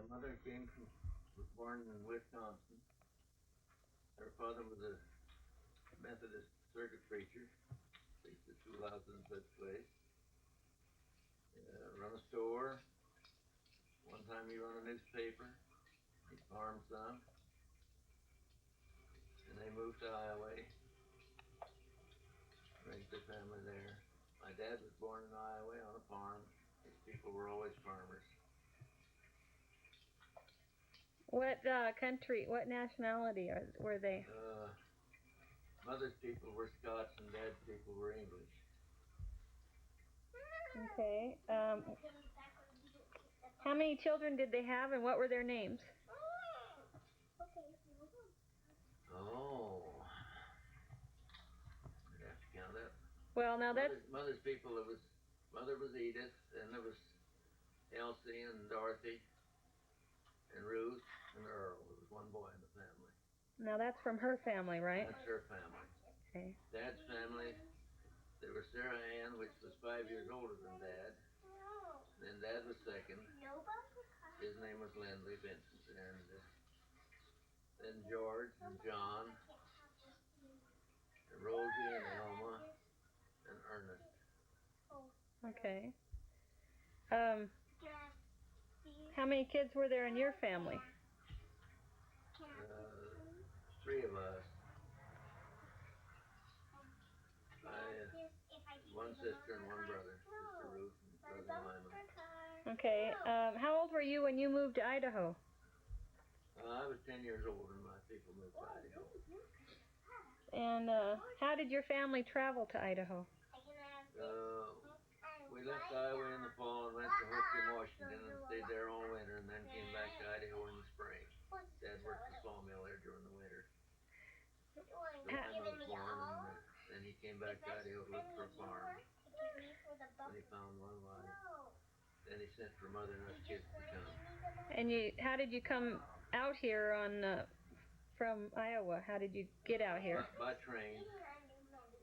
My mother was born in Wisconsin. Her father was a Methodist circuit preacher. Preached at schoolhouses and such place. Run a store. One time he run a newspaper. He farmed some, and they moved to Iowa, raised their family there. My dad was born in Iowa on a farm. His people were always farmers. What country, what nationality were they? Mother's people were Scots and dad's people were English. Okay. How many children did they have, and what were their names? Oh, I'd have to count up. Well, now that's Mother's people. Mother was Edith, and there was Elsie and Dorothy and Ruth and Earl. There was one boy in the family. now that's from her family, right? That's her family. Okay. Dad's family. There was Sarah Ann, which was 5 years older than Dad. Then Dad was second. His name was Lindley Vincent, and then George and John, and Rosie and Elma and Ernest. Okay. How many kids were there in your family? Three of us. One sister and one brother. Sister Ruth and brother Lyman. Okay. How old were you when you moved to Idaho? I was 10 years old when my people moved to Idaho. And how did your family travel to Idaho? We left Iowa in the fall and went to Hoquiam, Washington, and stayed there all winter, and then came back to Idaho in the spring. Dad worked the sawmill there during the winter. I was born, and then he came back to Idaho to look for a farm. When he found one, then he sent for Mother and us kids to come. And how did you come out here from Iowa? How did you get out here? By train,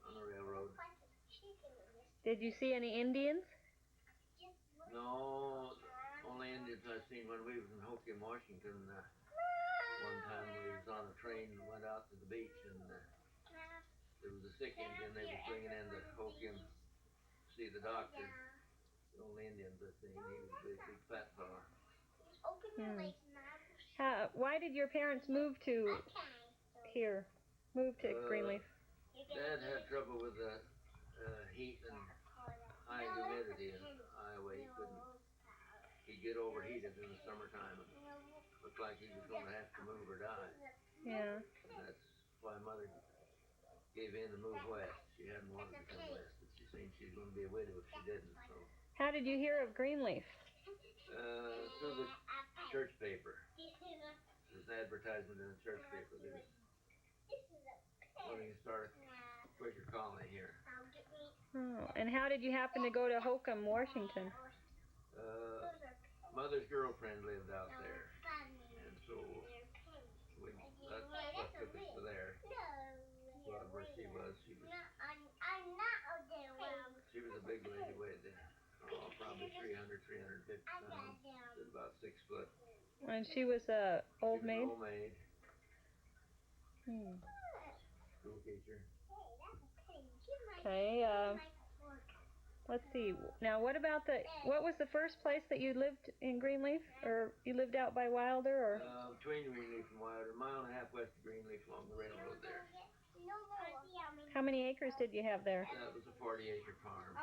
on the railroad. Did you see any Indians? No, only Indians I've seen when we was in Hoquiam, Washington. One time we was on a train and went out to the beach, and there was a sick Indian they was bringing into Hoquiam to see the doctor. The only Indians I've seen. He was a big fat fella. Why did your parents move to here? Move to Greenleaf? Dad had trouble with the heat and high humidity in Iowa. He'd get overheated in the summertime and looked like he was going to have to move or die. Yeah. And that's why Mother gave in to move west. She hadn't wanted to come west, but she seen she was going to be a widow if she didn't. So. How did you hear of Greenleaf? Through the church paper. There's an advertisement in the church paper. They was wanting to start a Quaker colony here. Oh, and how did you happen to go to Hoquiam, Washington? Mother's girlfriend lived out there, and so that's what took us to there. Well, where she was a big lady, weighed probably 300, 350 pounds, stood about 6 foot. And she was a old maid? She was an old maid. School teacher. Okay, let's see. Now, what was the first place that you lived in Greenleaf? Or you lived out by Wilder? Or? Between Greenleaf and Wilder, a mile and a half west of Greenleaf along the railroad there. How many acres did you have there? That was a 40-acre farm.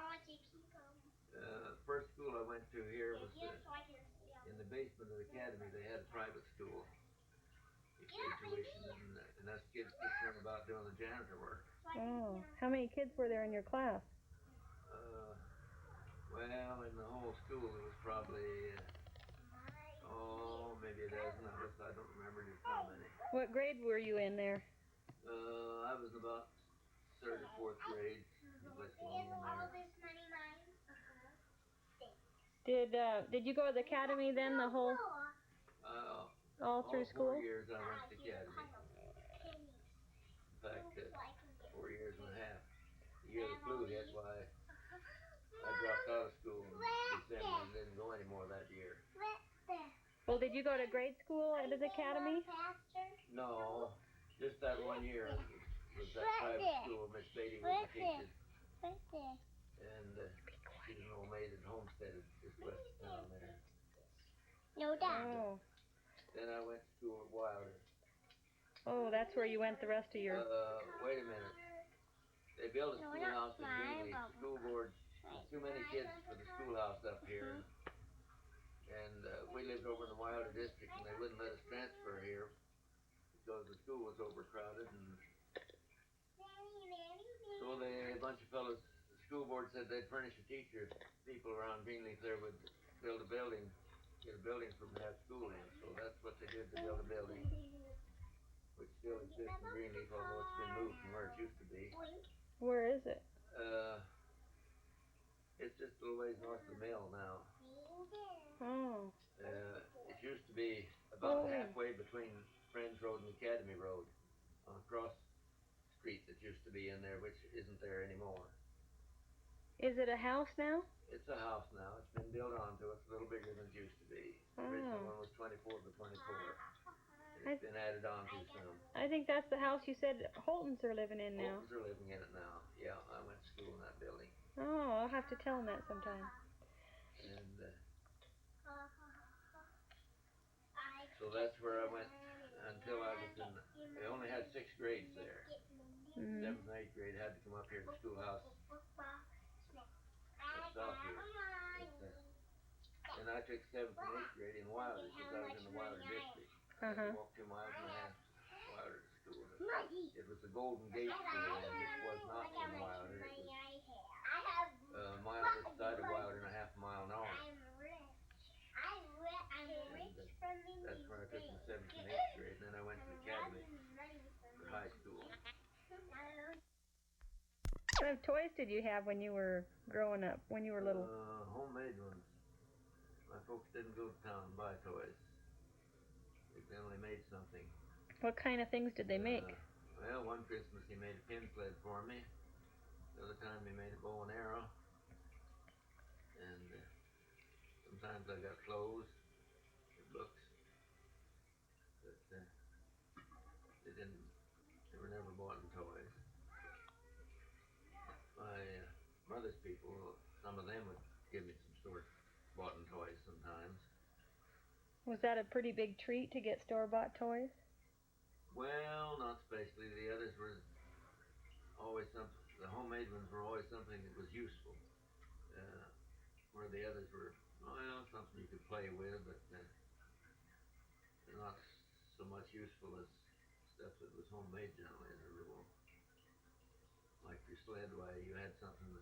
First school I went to here was in the basement of the academy. They had a private school. You paid tuition, and us kids just learned about doing the janitor work. Oh, how many kids were there in your class? Well, in the whole school, it was probably, maybe a dozen of us. I don't remember just how many. What grade were you in there? I was in about 3rd or 4th grade. Did you go to the academy then, the whole, all through school? 4 years I went to the academy. In fact, 4 years and a half. The year the flu hit, why I dropped out of school in December and didn't go anymore that year. Well, did you go to grade school at his academy? No, just that one year was that private school. Miss Beatty was the teacher. And she's an old maid at Homestead, just west of town there. No doubt. Oh. Then I went to school at Wilder. Oh, that's where you went the rest of your... Wait a minute. They built a schoolhouse in Greenleaf. The school board, there's too many kids for the schoolhouse up here. And we lived over in the Wilder district, and they wouldn't let us transfer here because the school was overcrowded. And so a bunch of fellows, the school board said they'd furnish a teacher if people around Greenleaf there would build a building, get a building for them to have school in. So that's what they did, to build a building, which still exists in Greenleaf, although it's been moved from where it used to be. Where is it? It's just a little ways north of the mill now. Oh. It used to be about halfway between Friends Road and Academy Road, on a cross street that used to be in there, which isn't there anymore. Is it a house now? It's a house now. It's been built onto. It's a little bigger than it used to be. The original one was 24 by 24. It's been added on to some. I think that's the house you said Holtons are living in now. Holtons are living in it now. Yeah, I went to school in that building. Oh, I'll have to tell them that sometime. And so that's where I went until I was in. They only had 6 grades there. 7th and 8th grade had to come up here to the schoolhouse. South here. And I took 7th and 8th grade in Wilder because I was in the Wilder district. I walked 2.5 miles to Wilder to school. It was the Golden Gate School, and it was not in Wilder. It was a mile this side of Wilder and a half a mile north. And that's where I took my 7th and 8th grade, and then I went to the academy for high school. What kind of toys did you have when you were growing up, when you were little? Homemade ones. My folks didn't go to town and buy toys. They generally made something. What kind of things did they make? Well, one Christmas he made a pin sled for me. The other time he made a bow and arrow. And sometimes I got clothes or books. But they were never bought in toys. My mother's people, some of them would give me some store-bought toys sometimes. Was that a pretty big treat to get store-bought toys? Well, not especially. The others were always something. The homemade ones were always something that was useful. Where the others were, well, something you could play with, but they're not so much useful as stuff that was homemade generally as a rule. Like your sled, why you had something to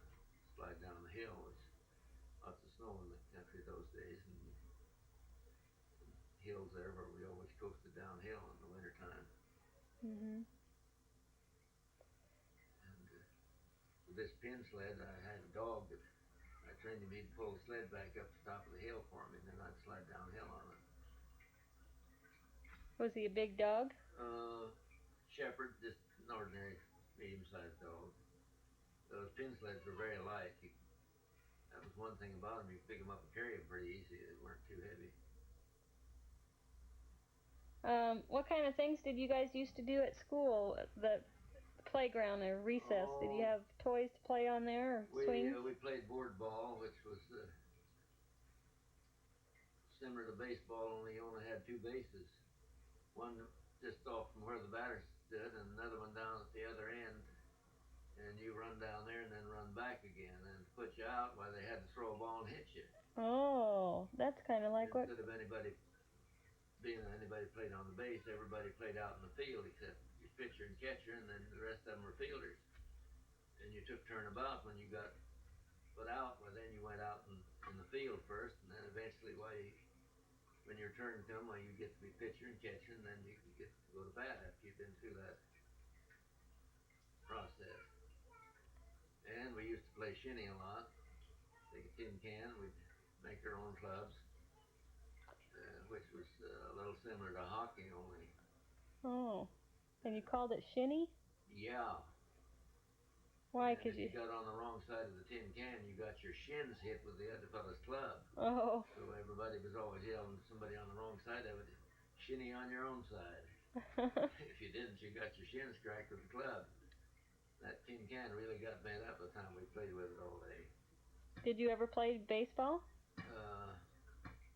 slide down the hill. There's lots of snow in the country those days, and hills there where we always coasted downhill in the wintertime. And with this pin sled, I had a dog that I trained him. He'd pull the sled back up the top of the hill for me, and then I'd slide downhill on it. Was he a big dog? Shepherd, just an ordinary medium-sized dog. Those pin sleds were very light. That was one thing about them. You could pick them up and carry them pretty easy. They weren't too heavy. What kind of things did you guys used to do at school? The playground or recess? Did you have toys to play on there, or swings? We played board ball, which was similar to baseball, only you only had 2 bases. One just off from where the batter stood, and another one down at the other end. And you run down there and then run back again. And to put you out, why they had to throw a ball and hit you. Oh, that's kind of like what... Instead of anybody played on the base, everybody played out in the field except your pitcher and catcher, and then the rest of them were fielders. And you took turnabout when you got put out, well then you went out in the field first, and then eventually when your turn come, you get to be pitcher and catcher, and then you get to go to bat after you've been through that process. And we used to play shinny a lot. Take a tin can, we'd make our own clubs. Which was a little similar to hockey, only. Oh, and you called it shinny? Yeah. Why? And Cause if you got on the wrong side of the tin can, you got your shins hit with the other fellow's club. Oh. So everybody was always yelling at somebody on the wrong side of it, shinny on your own side. If you didn't, you got your shins cracked with the club. That tin can really got bent up by the time we played with it all day. Did you ever play baseball?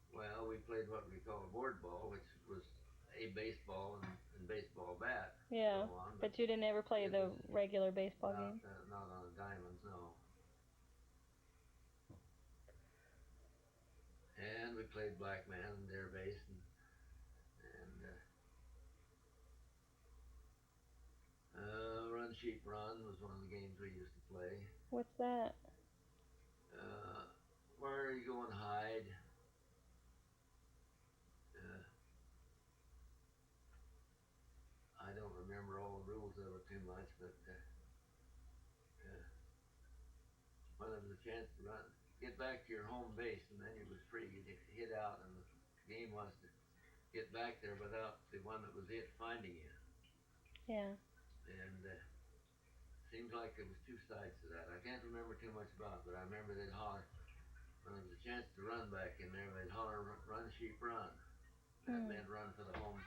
Well, we played what we call a board ball, which was a baseball and baseball bat. Yeah, So on, but you didn't ever play the regular baseball game? Not on the diamonds, no. And we played black man and dare base and run sheep run was one of the games we used to play. What's that? Where you go and hide. I don't remember all the rules of it too much, but when there was a chance to run, get back to your home base, and then you was free. You'd hit out, and the game was to get back there without the one that was it finding you. Yeah. And seems like there was two sides to that. I can't remember too much about it, but I remember they'd holler when there was a chance to run back in there. They'd holler, "Run, sheep, run." That meant run for the home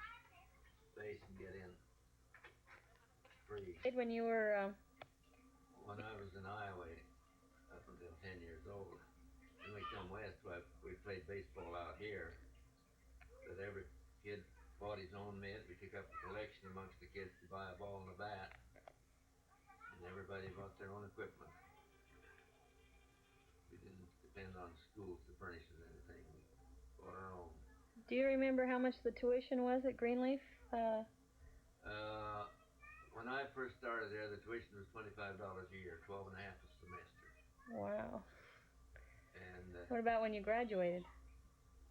base and get in free. When you were When I was in Iowa, up until 10 years old, then we come west. We played baseball out here, but every kid bought his own mitt. We took up a collection amongst the kids to buy a ball and a bat, and everybody bought their own equipment. We didn't depend on schools to furnish us anything. We bought our own. Do you remember how much the tuition was at Greenleaf? When I first started there, the tuition was $25 a year, 12 and a half a semester. Wow. And what about when you graduated?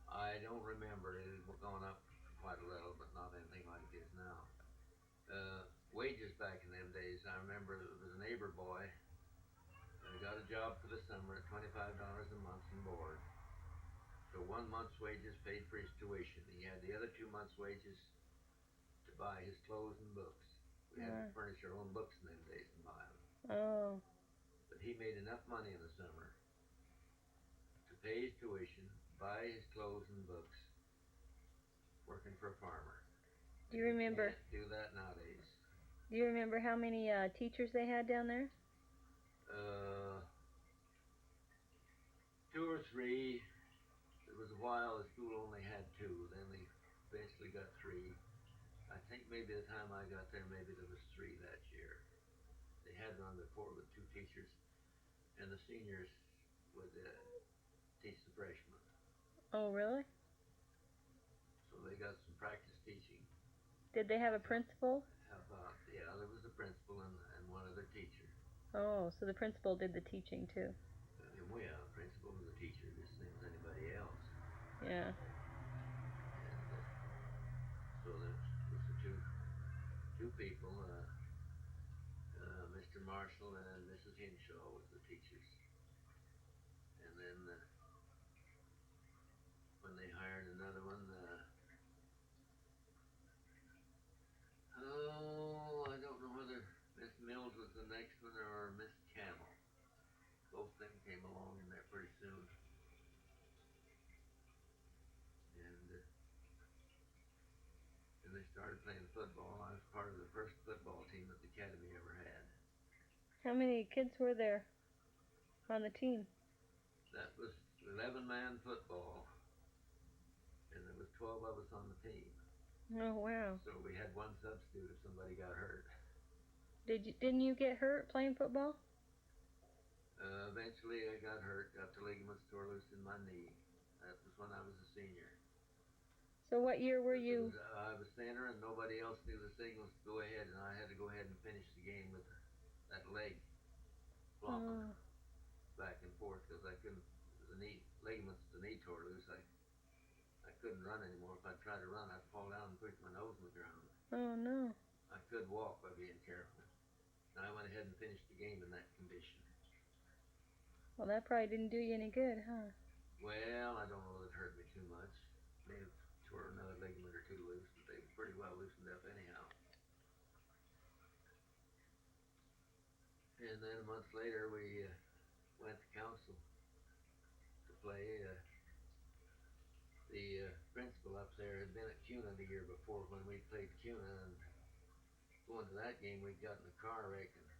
I don't remember. It had gone up quite a little, but not anything like it is now. Wages back in them days, I remember there was a neighbor boy that got a job for the summer at $25 a month and board. So 1 month's wages paid for his tuition. He had the other 2 months' wages to buy his clothes and books. We had to furnish our own books in them days and buy them. Oh. But he made enough money in the summer to pay his tuition, buy his clothes and books, working for a farmer. Do you remember? You can't do that nowadays. Do you remember how many teachers they had down there? 2 or 3. There was a while the school only had 2. Then they eventually got 3. I think maybe the time I got there, maybe there was 3 that year. They had one before with 2 teachers, and the seniors would teach the freshmen. Oh, really? So they got some practice teaching. Did they have a principal? Yeah, there was a principal and one other teacher. Oh, so the principal did the teaching too. Well, yeah, the principal was a teacher, just the same as anybody else. Yeah. And so there was the two people, Mr. Marshall and Mrs. Hinshaw was the teachers. And then when they hired another one, I don't know whether Miss Mills was the next one or Miss Camel. Both of them came along in there pretty soon. And they started playing football. I was part of the first football team that the academy ever had. How many kids were there on the team? That was 11-man football, and there was 12 of us on the team. Oh, wow. So we had one substitute if somebody got hurt. Didn't you get hurt playing football? Eventually I got hurt, got the ligaments tore loose in my knee. That was when I was a senior. So what year were you? I was center and nobody else knew the signals to go ahead, and I had to go ahead and finish the game with that leg flopping back and forth because I couldn't, the knee tore loose. I couldn't run anymore. If I tried to run, I'd fall down and push my nose in the ground. Oh, no. I could walk by being careful. And I went ahead and finished the game in that condition. Well, that probably didn't do you any good, huh? Well, I don't know that it hurt me too much. May have tore another ligament or 2 loose, but they were pretty well loosened up anyhow. And And then a month later, we went to council to play. The principal up there had been at Cuna the year before when we played Cuna, and going to that game, we got in a car wreck, and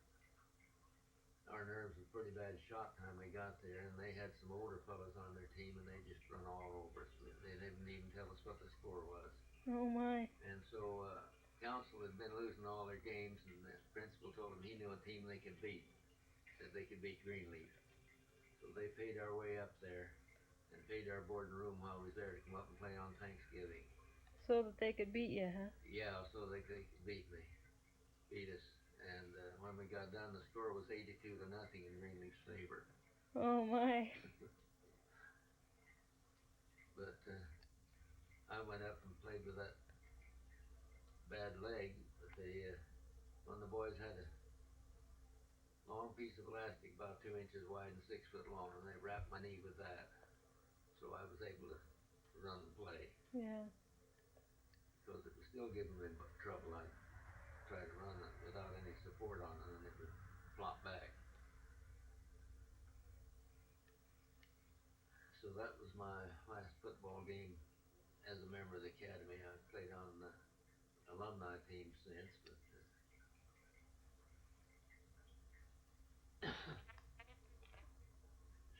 our nerves were pretty bad shot time we got there, and they had some older fellas on their team, and they just run all over us. They didn't even tell us what the score was. Oh my. And so council had been losing all their games, and the principal told them he knew a team they could beat, that they could beat Greenleaf. So they paid our way up there and paid our board and room while we was there to come up and play on Thanksgiving. So that they could beat you, huh? Yeah, so they could beat us. And when we got done, the score was 82-0 in Greenleaf's favor. Oh my. But I went up and played with that bad leg. But when the boys had a long piece of elastic about 2 inches wide and 6 foot long, and they wrapped my knee with that, so I was able to run and play. Yeah. Because it was still giving me trouble. I tried to run it without any support on it, and it would flop back. So that was my last football game as a member of the academy. I've played on the alumni team since, but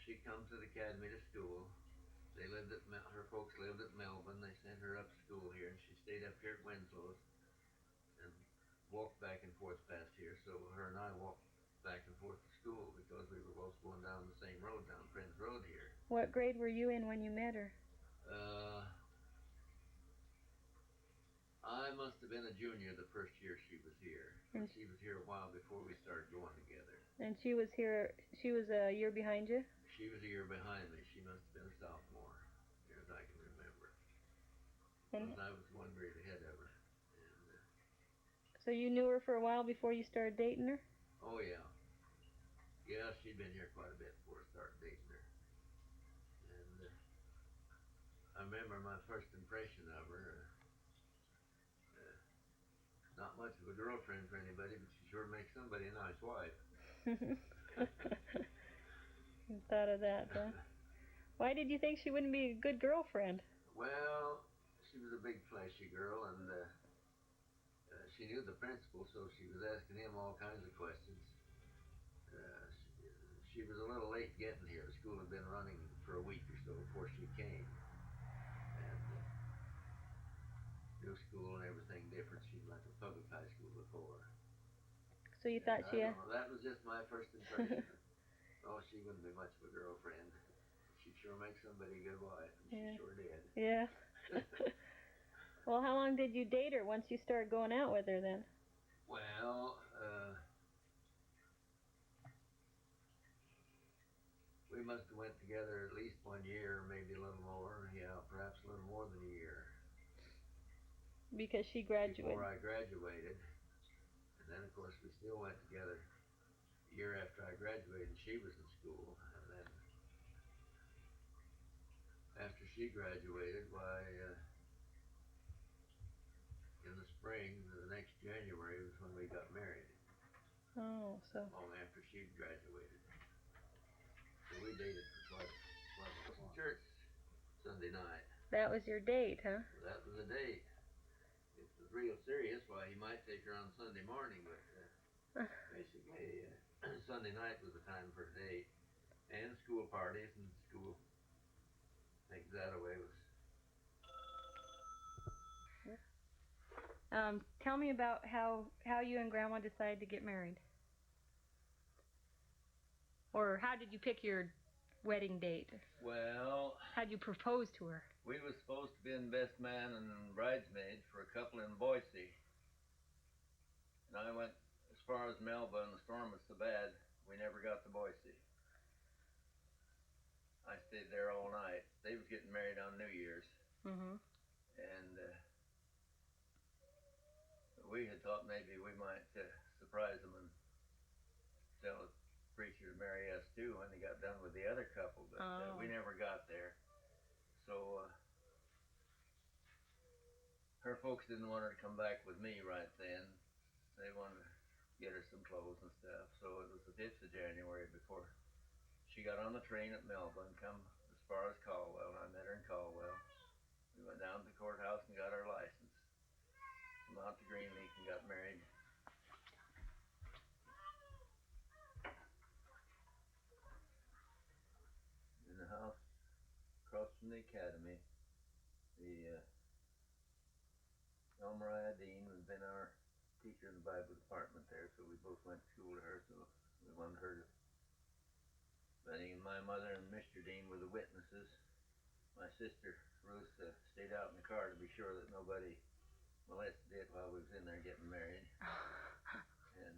she come to the academy to school. They lived at her folks lived at Melbourne. They sent her up to school here, and she stayed up here at Winslow's and walked back and forth past here. So her and I walked back and forth to school because we were both going down the same road, down Prince Road here. What grade were you in when you met her? I must have been a junior the first year she was here. And she was here a while before we started going together. And she was here, she was a year behind you? She was a year behind me. She must have been a sophomore, as near as I can remember. Because I was one grade ahead of her. And, so you knew her for a while before you started dating her? Oh, yeah. Yeah, she'd been here quite a bit before I started dating her. And I remember my first impression of her. Not much of a girlfriend for anybody, but she sure makes somebody a nice wife. You thought of that, huh? Why did you think she wouldn't be a good girlfriend? Well, she was a big flashy girl, and she knew the principal, so she was asking him all kinds of questions. She was a little late getting here. The school had been running for a week or so before she came. And new school and everything different. She'd went to public high school before. So you thought she... I don't know, that was just my first impression. Oh, she wouldn't be much of a girlfriend. She'd sure make somebody a good wife, and yeah. She sure did. Yeah. Well, how long did you date her once you started going out with her then? Well, we must have went together at least 1 year, maybe a little more. Yeah, perhaps a little more than a year. Because she graduated. Before I graduated. And then, of course, we still went together a year after I graduated. She was in school. And then after she graduated, why, in the spring, the next January was when we got married. Oh, so. Long after she'd graduated. So we dated for quite a while. Church Sunday night. That was your date, huh? That was a date. If it was real serious, why, he might take her on Sunday morning, but basically, Sunday night was the time for a date. And school parties and school things that away was. Tell me about how you and Grandma decided to get married. Or how did you pick your wedding date? Well, how'd you propose to her? We was supposed to be in best man and bridesmaid for a couple in Boise. And I went as far as Melbourne. The storm was so bad, we never got to Boise. I stayed there all night. They was getting married on New Year's. Mm-hmm. And we had thought maybe we might surprise them and tell the preacher to marry us too when they got done with the other couple, but we never got there. So her folks didn't want her to come back with me right then. They wanted get her some clothes and stuff. So it was the 5th of January before she got on the train at Melbourne, come as far as Caldwell, and I met her in Caldwell. We went down to the courthouse and got our license. Come out to Greenleaf and got married. In the house across from the academy, the Elmariah Dean had been our teacher in the Bible department there, so we both went to school to her, so we wanted her to. Betty and my mother and Mr. Dean were the witnesses. My sister Ruth stayed out in the car to be sure that nobody molested it while we was in there getting married. And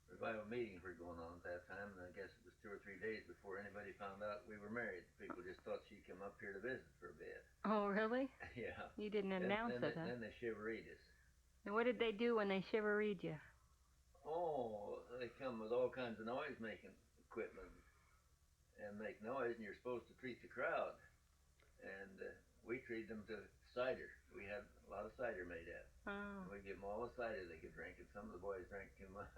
revival meetings were going on at that time, and I guess it was 2 or 3 days before anybody found out we were married. People just thought she'd come up here to visit for a bit. Oh, really? Yeah. You didn't announce it, huh? Then they shivered us. And what did they do when they shivered you? Oh, they come with all kinds of noise-making equipment and make noise, and you're supposed to treat the crowd. And we treated them to cider. We had a lot of cider made up. Oh. And we'd give them all the cider they could drink, and some of the boys drank too much.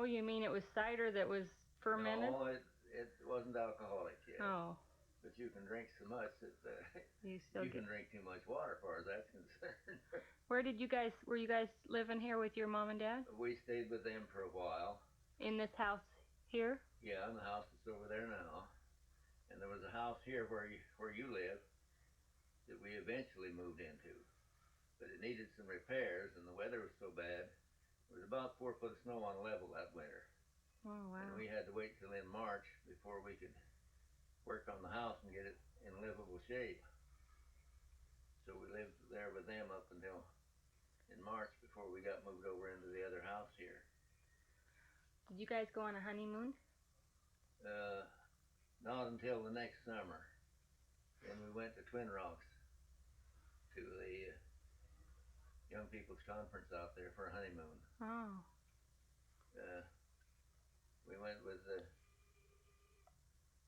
Oh, you mean it was cider that was fermented? No, it wasn't alcoholic yet. Oh. But you can drink so much that you can drink too much water, as far as that's concerned. Were you guys living here with your mom and dad? We stayed with them for a while. In this house here? Yeah, in the house that's over there now. And there was a house here where you live that we eventually moved into. But it needed some repairs, and the weather was so bad. It was about 4 foot of snow on level that winter. Oh, wow. And we had to wait till in March before we could work on the house and get it in livable shape. So we lived there with them up until in March before we got moved over into the other house here. Did you guys go on a honeymoon? Not until the next summer. Then we went to Twin Rocks to the young people's conference out there for a honeymoon. Oh. We went with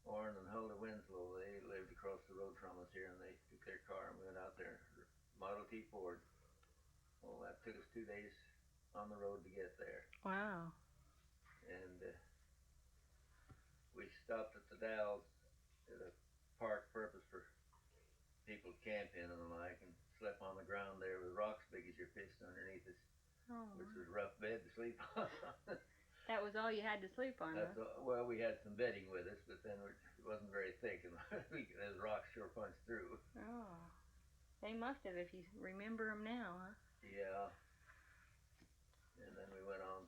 Warren and Hulda Winslow. They lived across the road from us here, and they took their car and we went out there. Model T Ford. Well, that took us 2 days on the road to get there. Wow. And we stopped at the Dalles at a park purpose for people to camp in and the like, and slept on the ground there with rocks big as your fist underneath us, which was a rough bed to sleep on. That was all you had to sleep on, huh? Well, we had some bedding with us, but then it wasn't very thick, and those rocks sure punched through. Oh. They must have, if you remember them now, huh? Yeah. And then we went on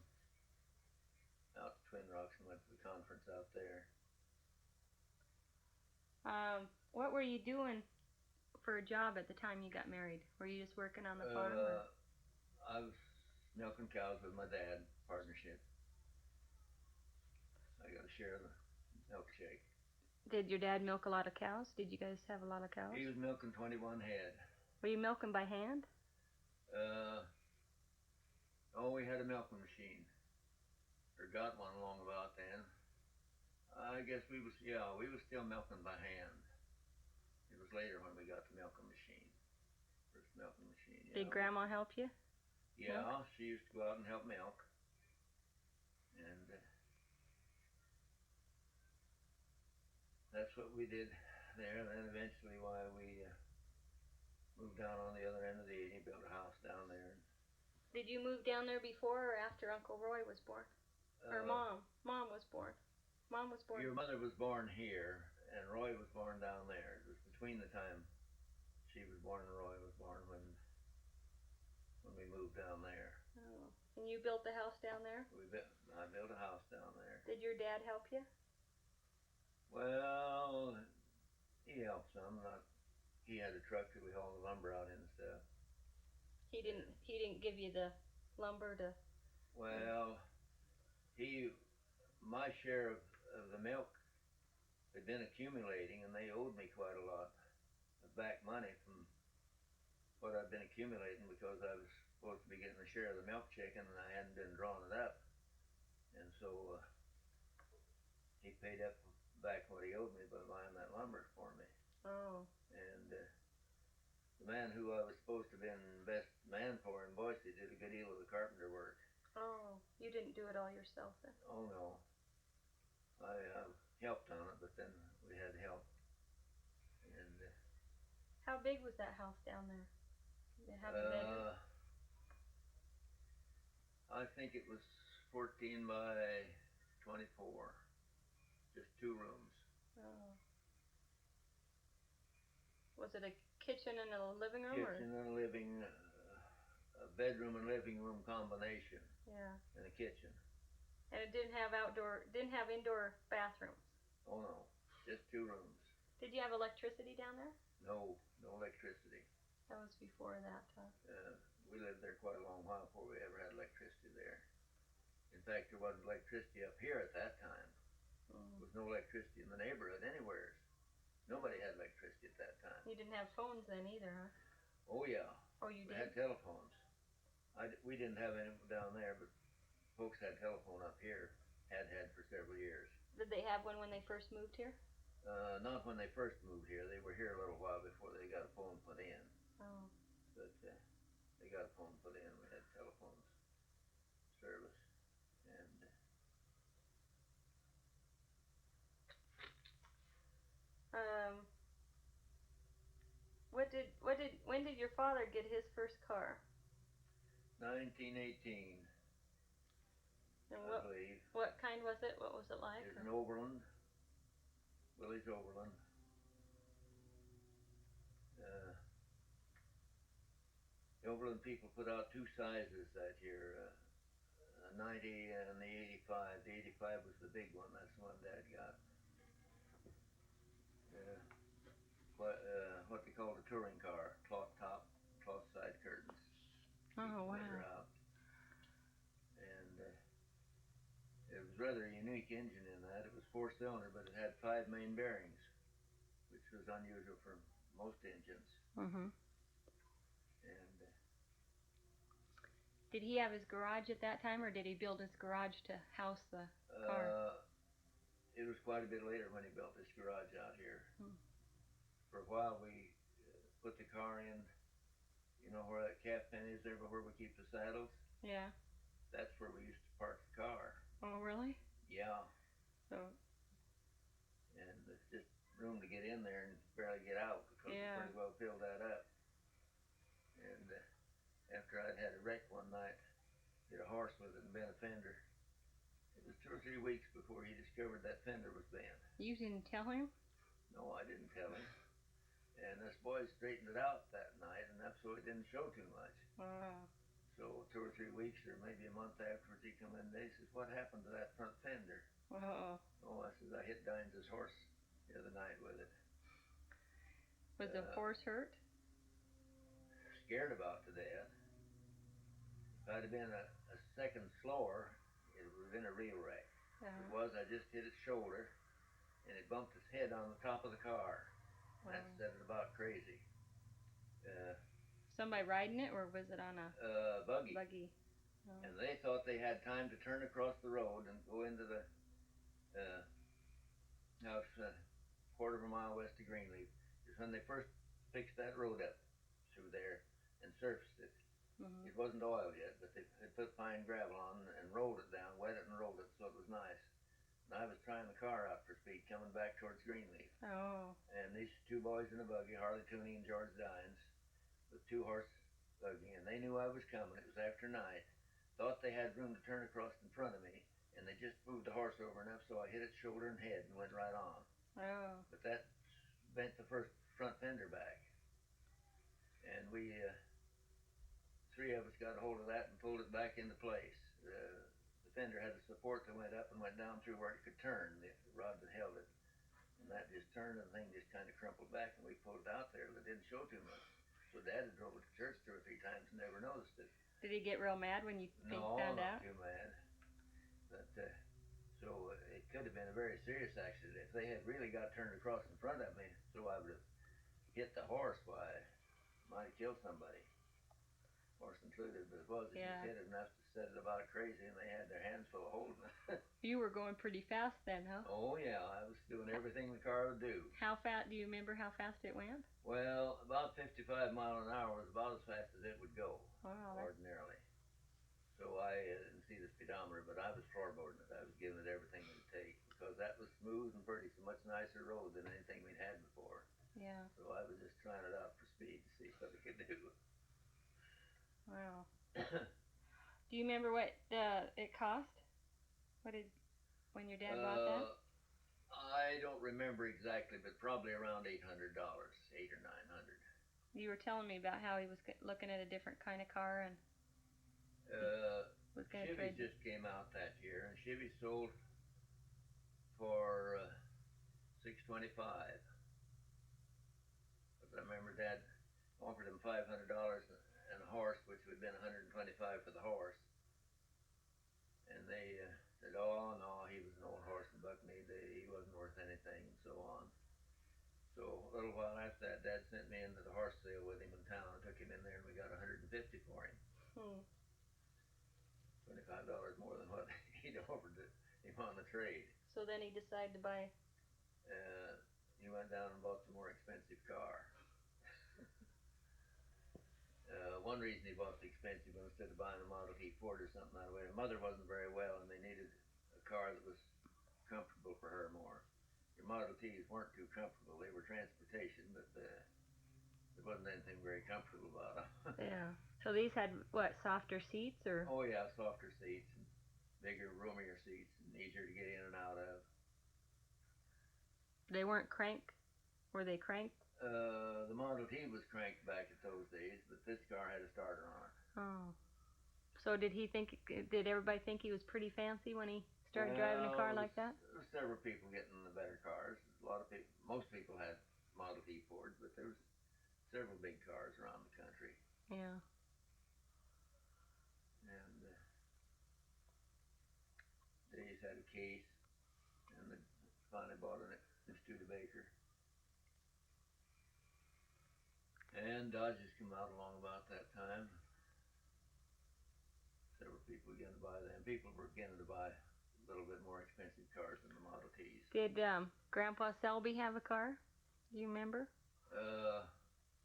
out to Twin Rocks and went to the conference out there. What were you doing for a job at the time you got married? Were you just working on the farm? I was milking cows with my dad, partnership. I got a share of the milkshake. Did your dad milk a lot of cows? Did you guys have a lot of cows? He was milking 21 head. Were you milking by hand? We had a milking machine. Or got one along about then. I guess we was still milking by hand. It was later when we got the milking machine. First milking machine. Yeah. Did Grandma help you? Yeah, milk? She used to go out and help milk. And that's what we did there. Then eventually, we moved down on the other end of the 80, built a house down there. Did you move down there before or after Uncle Roy was born? Or Mom? Mom was born. Mom was born. Your mother was born here, and Roy was born down there. It was between the time she was born and Roy was born when we moved down there. Oh. And you built the house down there? I built a house down there. Did your dad help you? Well, he helped some. He had a truck that we hauled the lumber out in and stuff. He didn't give you the lumber to. Well, my share of the milk had been accumulating, and they owed me quite a lot of back money from what I'd been accumulating because I was supposed to be getting a share of the milk chicken, and I hadn't been drawing it up. And so he paid up back what he owed me by buying that lumber for me. Oh. And the man who I was supposed to have been man for in Boise did a good deal of the carpenter work. Oh, you didn't do it all yourself then? Oh no, I helped on it, but then we had help. And how big was that house down there? Did it have a bedroom? I think it was 14 by 24, just 2 rooms. Oh. Was it a kitchen and a living room? Kitchen and a living, a bedroom and living room combination. Yeah. And a kitchen. And it didn't have indoor bathrooms? Oh no, just 2 rooms. Did you have electricity down there? No electricity. That was before that, huh? We lived there quite a long while before we ever had electricity there. In fact, there wasn't electricity up here at that time. There was no electricity in the neighborhood anywhere. Nobody had electricity at that time. You didn't have phones then either, huh? Oh yeah. Oh, you did? We had telephones. We didn't have any down there, but folks had telephone up here. Had for several years. Did they have one when they first moved here? Not when they first moved here. They were here a little while before they got a phone put in. Oh. But they got a phone put in. We had telephone service. And when did your father get his first car? 1918. And I believe. What kind was it? What was it like? It's an Overland. Willie's Overland. The Overland people put out 2 sizes that year, 90 and the 85. The 85 was the big one. That's the one Dad got. What they called a touring car, cloth top, cloth side curtains. Oh wow! Out. And it was rather a unique engine in that. It was 4-cylinder, but it had 5 main bearings, which was unusual for most engines. Mhm. And did he have his garage at that time, or did he build his garage to house the car? It was quite a bit later when he built this garage out here. For a while we put the car in, you know where that calf pen is there where we keep the saddles? Yeah. That's where we used to park the car. Oh really? Yeah. So. And there's just room to get in there and barely get out because we pretty well filled that up. And after I'd had a wreck one night, hit a horse with it and bent a fender. It was 2 or 3 weeks before he discovered that fender was bent. You didn't tell him? No, I didn't tell him. And this boy straightened it out that night, and that's so it didn't show too much. Wow. So 2 or 3 weeks, or maybe a month afterwards, he come in and he says, "What happened to that front fender?" Oh. Oh, I says, "I hit Dines' horse the other night with it." Was the horse hurt? Scared about to death. If I'd have been a second slower, it would have been a real wreck. It was, I just hit its shoulder, and it bumped its head on the top of the car. Wow. That set it about crazy. Somebody riding it, or was it on a buggy? Buggy. Oh. And they thought they had time to turn across the road and go into the house a quarter of a mile west of Greenleaf. Is when they first fixed that road up through there and surfaced it. Mm-hmm. It wasn't oil yet, but they put fine gravel on and rolled it down, wet it and rolled it so it was nice. And I was trying the car out for speed coming back towards Greenleaf. Oh. And these 2 boys in a buggy, Harley Tooney and George Dines, with 2-horse buggy, and they knew I was coming. It was after night. Thought they had room to turn across in front of me, and they just moved the horse over enough so I hit its shoulder and head and went right on. Oh. But that bent the first front fender back. And we, 3 of us got a hold of that and pulled it back into place. The fender had a support that went up and went down through where it could turn, the rod that held it. And that just turned and the thing just kind of crumpled back, and we pulled it out there, but it didn't show too much. So Dad had drove it to church 2 or 3 times and never noticed it. Did he get real mad when you found out? No, not too mad. But so it could have been a very serious accident. If they had really got turned across in front of me, so I would have hit the horse, why, it might have killed somebody. horse included, but it was. It Yeah. just hit it enough to set it about crazy, and they had their hands full of holding it. You were going pretty fast then, huh? Oh yeah, I was doing everything the car would do. How fast? Do you remember how fast it went? Well, about 55 miles an hour was about as fast as it would go Wow. ordinarily. So I didn't see the speedometer, but I was floorboarding it. I was giving it everything it would take because that was smooth and pretty. It's a much nicer road than anything we'd had before. Yeah. So I was just trying it out for speed to see what it could do. Wow. Do you remember what it cost? What did when your dad bought that? I don't remember exactly, but probably around $800, $800 or $900. You were telling me about how he was looking at a different kind of car and was going to Chevy trade. just came out that year, and Chevy sold for $625. But I remember Dad offered him $500 and a horse, which would have been $125 for the horse. And they said, "Oh no, he was an old horse and buckney. He wasn't worth anything," and so on. So a little while after that, Dad sent me into the horse sale with him in town. I took him in there, and we got $150 for him. $25 more than what he'd offered him on the trade. So then he decided to buy. He went down and bought the more expensive car. One reason he bought the expensive one, instead of buying a Model T Ford or something that way, her mother wasn't very well, and they needed a car that was comfortable for her more. Your Model Ts weren't too comfortable. They were transportation, but there wasn't anything very comfortable about them. Yeah. So these had what, softer seats or? Oh yeah, softer seats and bigger, roomier seats, and easier to get in and out of. They weren't crank? Were they cranked? The Model T was cranked back at those days, but this car had a starter on it. Oh. So did everybody think he was pretty fancy when he started driving a car like that? There were several people getting the better cars. Most people had Model T Fords, but there was several big cars around the country. Yeah. And Days had a case, and they finally bought an Studebaker. And Dodges come out along about that time. Several people began to buy them. People were beginning to buy a little bit more expensive cars than the Model Ts. Did Grandpa Selby have a car? Do you remember? Of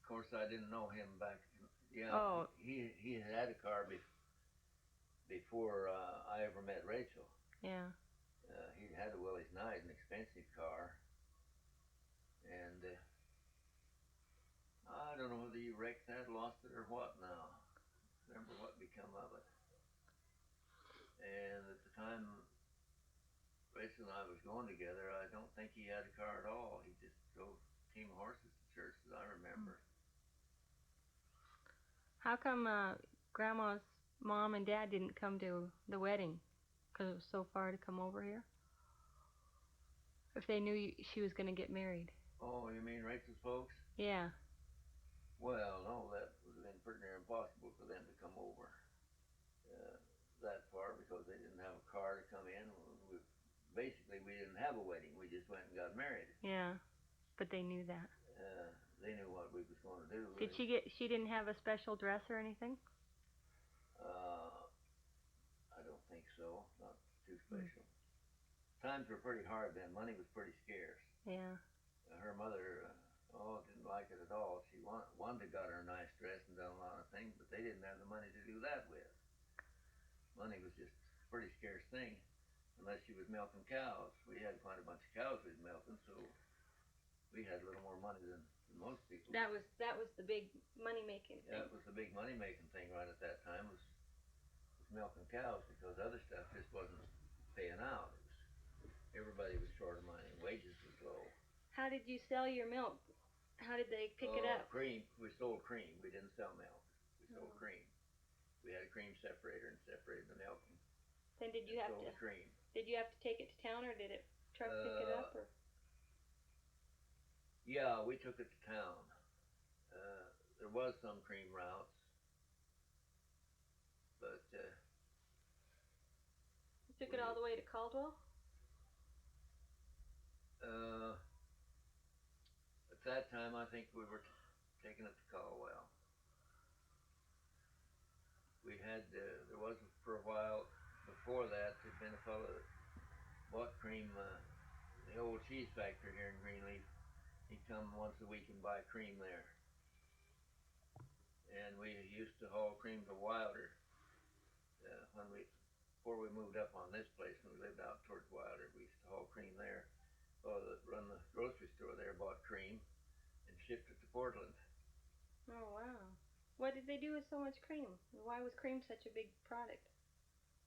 course, I didn't know him back. Yeah, Oh. he had a car before I ever met Rachel. Yeah. He had a Willys Knight, an expensive car, and I don't know whether he wrecked that, lost it, or what now. Remember what become of it. And at the time Rachel and I was going together, I don't think he had a car at all. He just drove a team of horses to church, as I remember. How come Grandma's mom and dad didn't come to the wedding? Because it was so far to come over here? If they knew she was going to get married. Oh, you mean Rachel's folks? Yeah. Well, no, that would have been pretty near impossible for them to come over that far because they didn't have a car to come in. Basically, we didn't have a wedding. We just went and got married. Yeah, but they knew that. They knew what we was going to do. She didn't have a special dress or anything? I don't think so. Not too special. Times were pretty hard then. Money was pretty scarce. Yeah. Her mother, didn't like it at all. She wanted to got her a nice dress and done a lot of things, but they didn't have the money to do that with. Money was just a pretty scarce thing, unless she was milking cows. We had quite a bunch of cows we was milking, so we had a little more money than most people. That was the big money making thing. That was the big money making thing right at that time was milking cows, because other stuff just wasn't paying out. Everybody was short of money. Wages was low. How did you sell your milk? How did they pick it up? Cream. We sold cream. We didn't sell milk. We sold cream. We had a cream separator and separated the milk. Then did you have to cream. Did you have to take it to town, or did it truck pick it up? Or? Yeah, we took it to town. There was some cream routes, but you took it all the way to Caldwell? At that time, I think we were taking it to Caldwell. we had there was for a while before that there'd been a fellow that bought cream, the old cheese factory here in Greenleaf. He'd come once a week and buy cream there, and we used to haul cream to Wilder when we before we moved up on this place. When we lived out towards Wilder, we used to haul cream there. Well, that run the grocery store there bought cream and shipped it to Portland. Oh wow. What did they do with so much cream? Why was cream such a big product?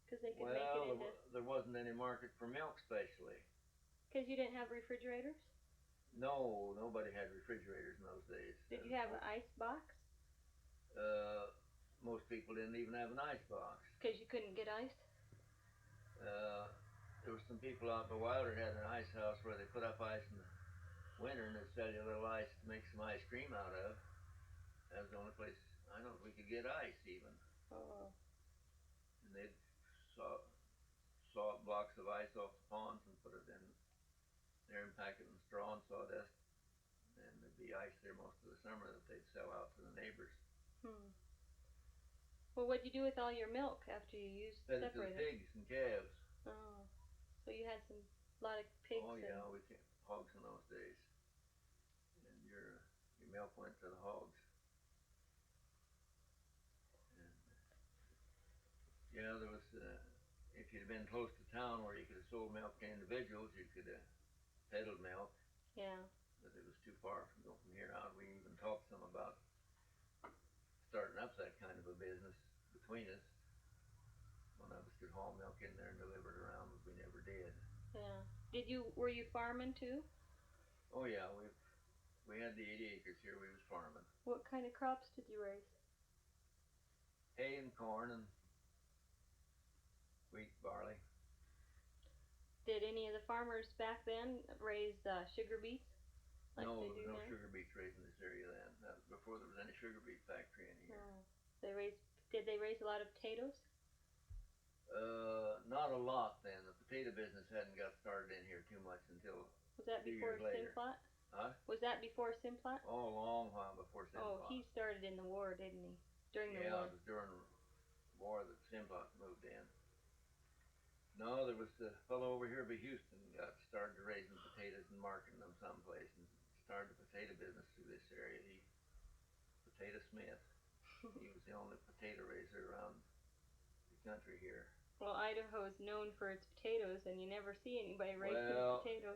Because they could make it Well, into. there wasn't any market for milk, especially. Because you didn't have refrigerators. No, nobody had refrigerators in those days. Did you have an ice box? Most people didn't even have an ice box. Because you couldn't get ice. There were some people out in the Wilder had an ice house where they put up ice in the winter and they'd sell you a little ice to make some ice cream out of. That was the only place I know we could get ice even. Oh. And they'd saw blocks of ice off the ponds and put it in there and pack it in straw and sawdust. And there'd be ice there most of the summer that they'd sell out to the neighbors. Hmm. Well, what'd you do with all your milk after you Fed it to separated? the pigs and calves. Oh. So you had lot of pigs. Oh yeah, we kept hogs in those days. And your milk went to the hogs. And yeah, there was if you'd been close to town where you could have sold milk to individuals, you could have peddled milk. Yeah. But it was too far from going from here out. We even talked some about starting up that kind of a business between us. One of us could haul milk in there and deliver it around, but we never did. Yeah. Were you farming too? Oh yeah, we had the 80 acres here. We was farming. What kind of crops did you raise? Hay and corn and wheat, barley. Did any of the farmers back then raise sugar beets? Like no, they there do was no now? sugar beets raised in this area then. That was before there was any sugar beet factory in here. Oh. Did they raise a lot of potatoes? Not a lot then. The potato business hadn't got started in here too much until Was that a few before years later. Simplot? Huh? Was that before Simplot? Oh, a long while before Simplot. Oh, he started in the war, didn't he? During the Yeah, war. it was during the war that Simplot moved in. No, there was a fellow over here by Houston got started raising potatoes and marketing them someplace and started the potato business through this area. Potato Smith. He was the only potato raiser around the country here. Well, Idaho is known for its potatoes, and you never see anybody raising potatoes.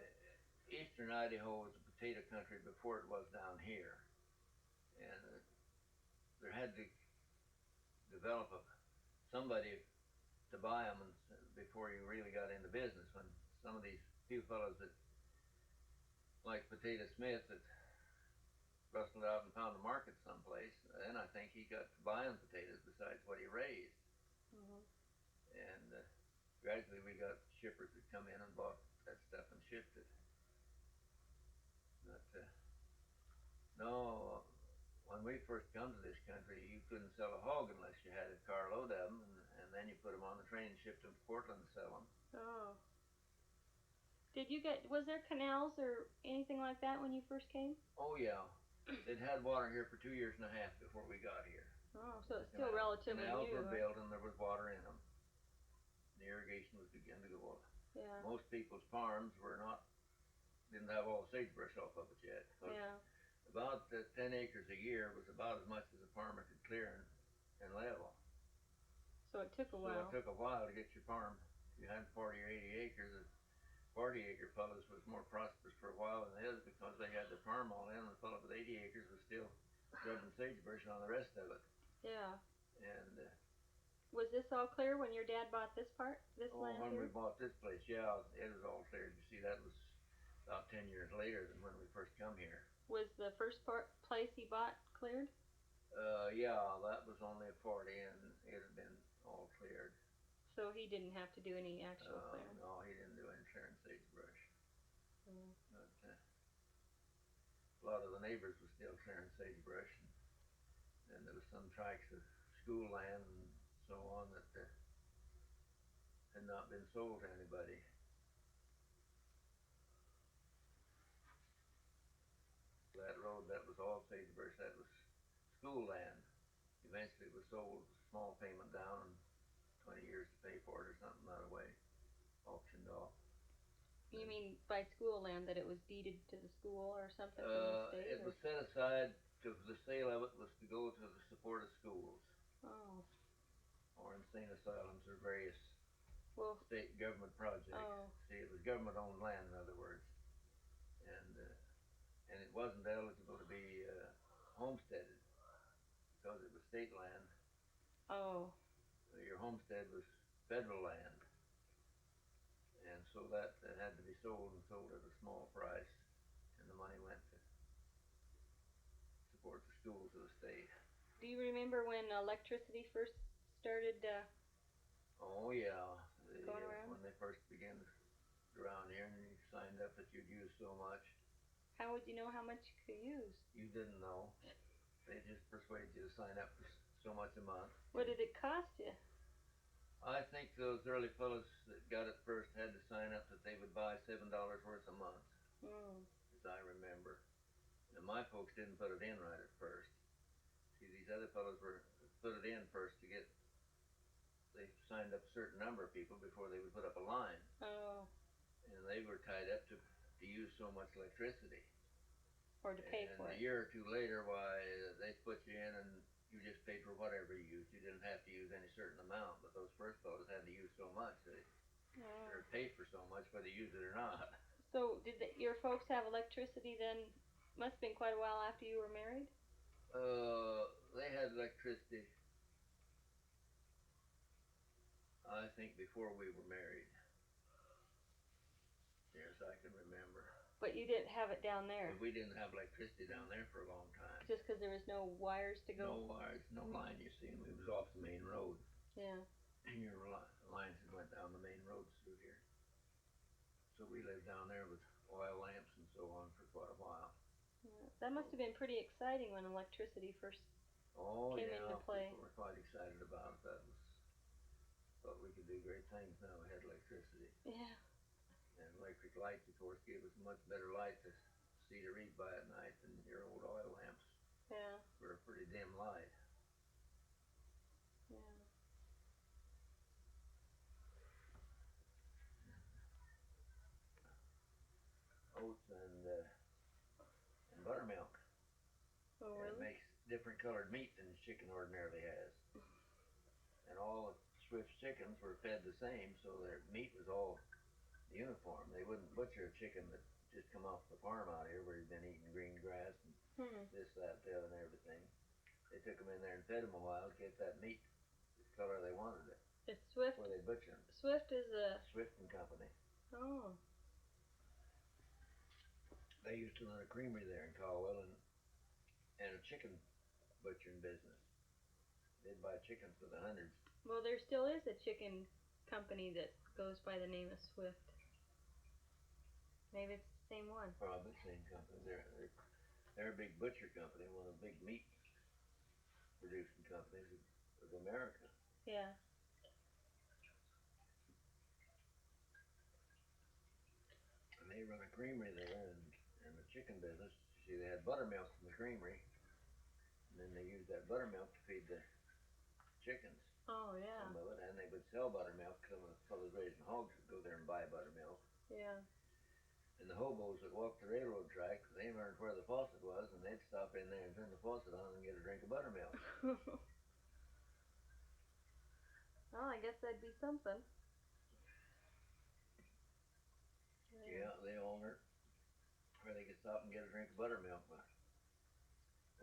Eastern Idaho was a potato country before it was down here, and there had to develop somebody to buy them before you really got into business. When some of these few fellows that like Potato Smith that rustled out and found a market someplace, then I think he got to buying potatoes besides what he raised. Mm-hmm. And gradually we got shippers that come in and bought that stuff and shipped it. But no, when we first come to this country, you couldn't sell a hog unless you had a carload of them, and then you put them on the train and shipped them to Portland to sell them. Oh. Was there canals or anything like that when you first came? Oh yeah. They'd had water here for 2 years and a half before we got here. Oh, so it's still relatively Canals new. were built and there was water in them. The irrigation was beginning to go. Yeah. Most people's farms didn't have all the sagebrush off of it yet. Yeah. About 10 acres a year was about as much as a farmer could clear and level. So it took a while. So it took a while to get your farm. If you had 40 or 80 acres, the 40-acre fellows was more prosperous for a while than the others because they had the farm all in, and the fellow with 80 acres was still grubbing sagebrush on the rest of it. Yeah. And was this all clear when your dad bought this land when here? we bought this place, yeah, it was all cleared. You see, that was about 10 years later than when we first come here. Was the first place he bought cleared? Yeah, that was only a 40, and it had been all cleared. So he didn't have to do any actual clearing? No, he didn't do any clearing sagebrush. Mm. But a lot of the neighbors were still clearing sagebrush, and there was some tracts of school land and so on that had not been sold to anybody. That road, that was all sagebrush. That was school land. Eventually it was sold small payment down and 20 years to pay for it or something that way, auctioned off. You mean by school land, that it was deeded to the school or something from the state? It was set aside to the sale of it was to go to the support of schools Oh, or insane asylums or various well, state government projects. oh, See, it was government-owned land, in other words, and it wasn't eligible to be homesteaded because it was state land. oh, Your homestead was federal land, and so that had to be sold and sold at a small price, and the money went to support the schools of the state. do you remember when electricity first started Oh yeah, going around? when they first began around here, and you signed up that you'd use so much. How would you know how much you could use? You didn't know. They just persuaded you to sign up for so much a month. What did it cost you? I think those early fellows that got it first had to sign up that they would buy $7 worth a month, as I remember. And my folks didn't put it in right at first. See, these other fellows were put it in first to get. They signed up a certain number of people before they would put up a line. Oh. And they were tied up to use so much electricity. Or to pay for it. And a it. year or two later, why, they put you in and you just paid for whatever you used. You didn't have to use any certain amount, but those first fellows had to use so much. They paid for so much whether you used it or not. So did your folks have electricity then? Must have been quite a while after you were married? They had electricity, I think, before we were married. Yes, I can remember. But you didn't have it down there? But we didn't have electricity down there for a long time. Just because there was no wires to go? No wires, no line, you see. We was off the main road. Yeah. And your lines went down the main roads through here. So we lived down there with oil lamps and so on for quite a while. Yeah. That must have been pretty exciting when electricity first came into play. People were quite excited about it. Thought we could do great things now we had electricity. Yeah. And electric lights, of course, gave us much better light to see to read by at night than your old oil lamps. Yeah. Were a pretty dim light. Yeah. Oats and buttermilk. Oh, really? It makes different colored meat than chicken ordinarily has. And all the Swift chickens were fed the same, so their meat was all uniform. They wouldn't butcher a chicken that just come off the farm out here where he'd been eating green grass and this, that, the other, and everything. They took them in there and fed them a while to get that meat the color they wanted it. It's Swift. Before they butcher them. Swift is a Swift and Company. Oh. They used to run a creamery there in Caldwell and a chicken butchering business. They'd buy chickens for the hundreds. Well, there still is a chicken company that goes by the name of Swift. Maybe it's the same one. Probably the same company. They're a big butcher company, one of the big meat producing companies of America. Yeah. And they run a creamery there and the chicken business. You see, they had buttermilk from the creamery, and then they used that buttermilk to feed the chickens. Oh, yeah. Some of it, and they would sell buttermilk. Some of the fellows raising hogs would go there and buy buttermilk. Yeah. And the hobos that walked the railroad track, they learned where the faucet was, and they'd stop in there and turn the faucet on and get a drink of buttermilk. Well, I guess that'd be something. Yeah, they all learned where they could stop and get a drink of buttermilk by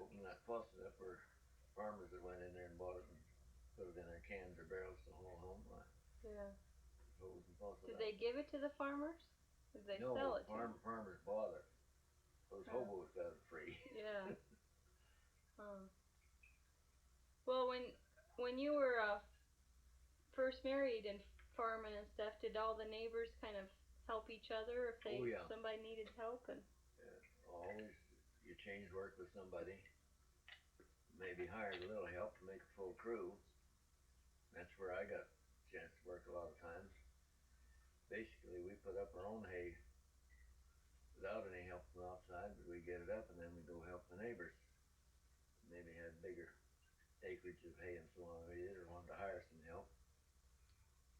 opening that faucet up, where farmers that went in there and bought it and put it in their cans or barrels to haul home. Yeah. Hose and faucet. Did they give it to the farmers? Did they sell it to them? Farmers bought it. Those hobos got it free. Yeah. Well, when you were first married and farming and stuff, did all the neighbors kind of help each other if somebody needed help? And always, you changed work with somebody. Maybe hired a little help to make a full crew. That's where I got a chance to work a lot of times. Basically, we put up our own hay without any help from outside, but we get it up and then we go help the neighbors. Maybe had bigger acreage of hay and so on we did, or wanted to hire some help.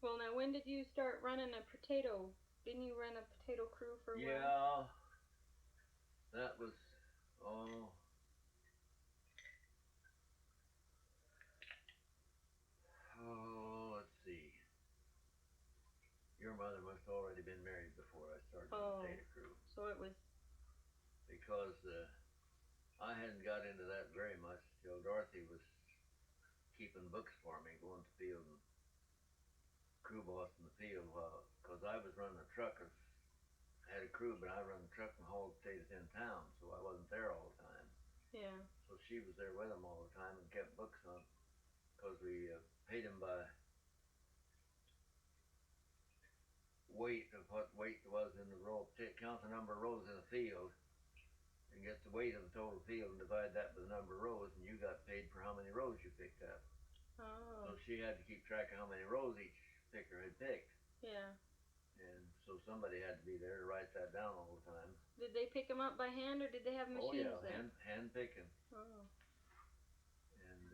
Well, now when did you start running a potato? Didn't you run a potato crew for a while? Yeah, that was, oh, let's see. Your mother must have already been married before I started the potato crew. So it was. Because I hadn't got into that very much till Dorothy was keeping books for me, going to the field and crew boss in the field. Because I was running a truck, I had a crew, but I run the truck and hauled potatoes in town, so I wasn't there all the time. Yeah. So she was there with them all the time and kept books on, because we paid them by weight of what weight was in the row. Count the number of rows in the field and get the weight of the total field and divide that by the number of rows, and you got paid for how many rows you picked up. Oh. So she had to keep track of how many rows each picker had picked. Yeah. And so somebody had to be there to write that down all the time. Did they pick them up by hand, or did they have machines there? Oh yeah, hand picking. Oh. And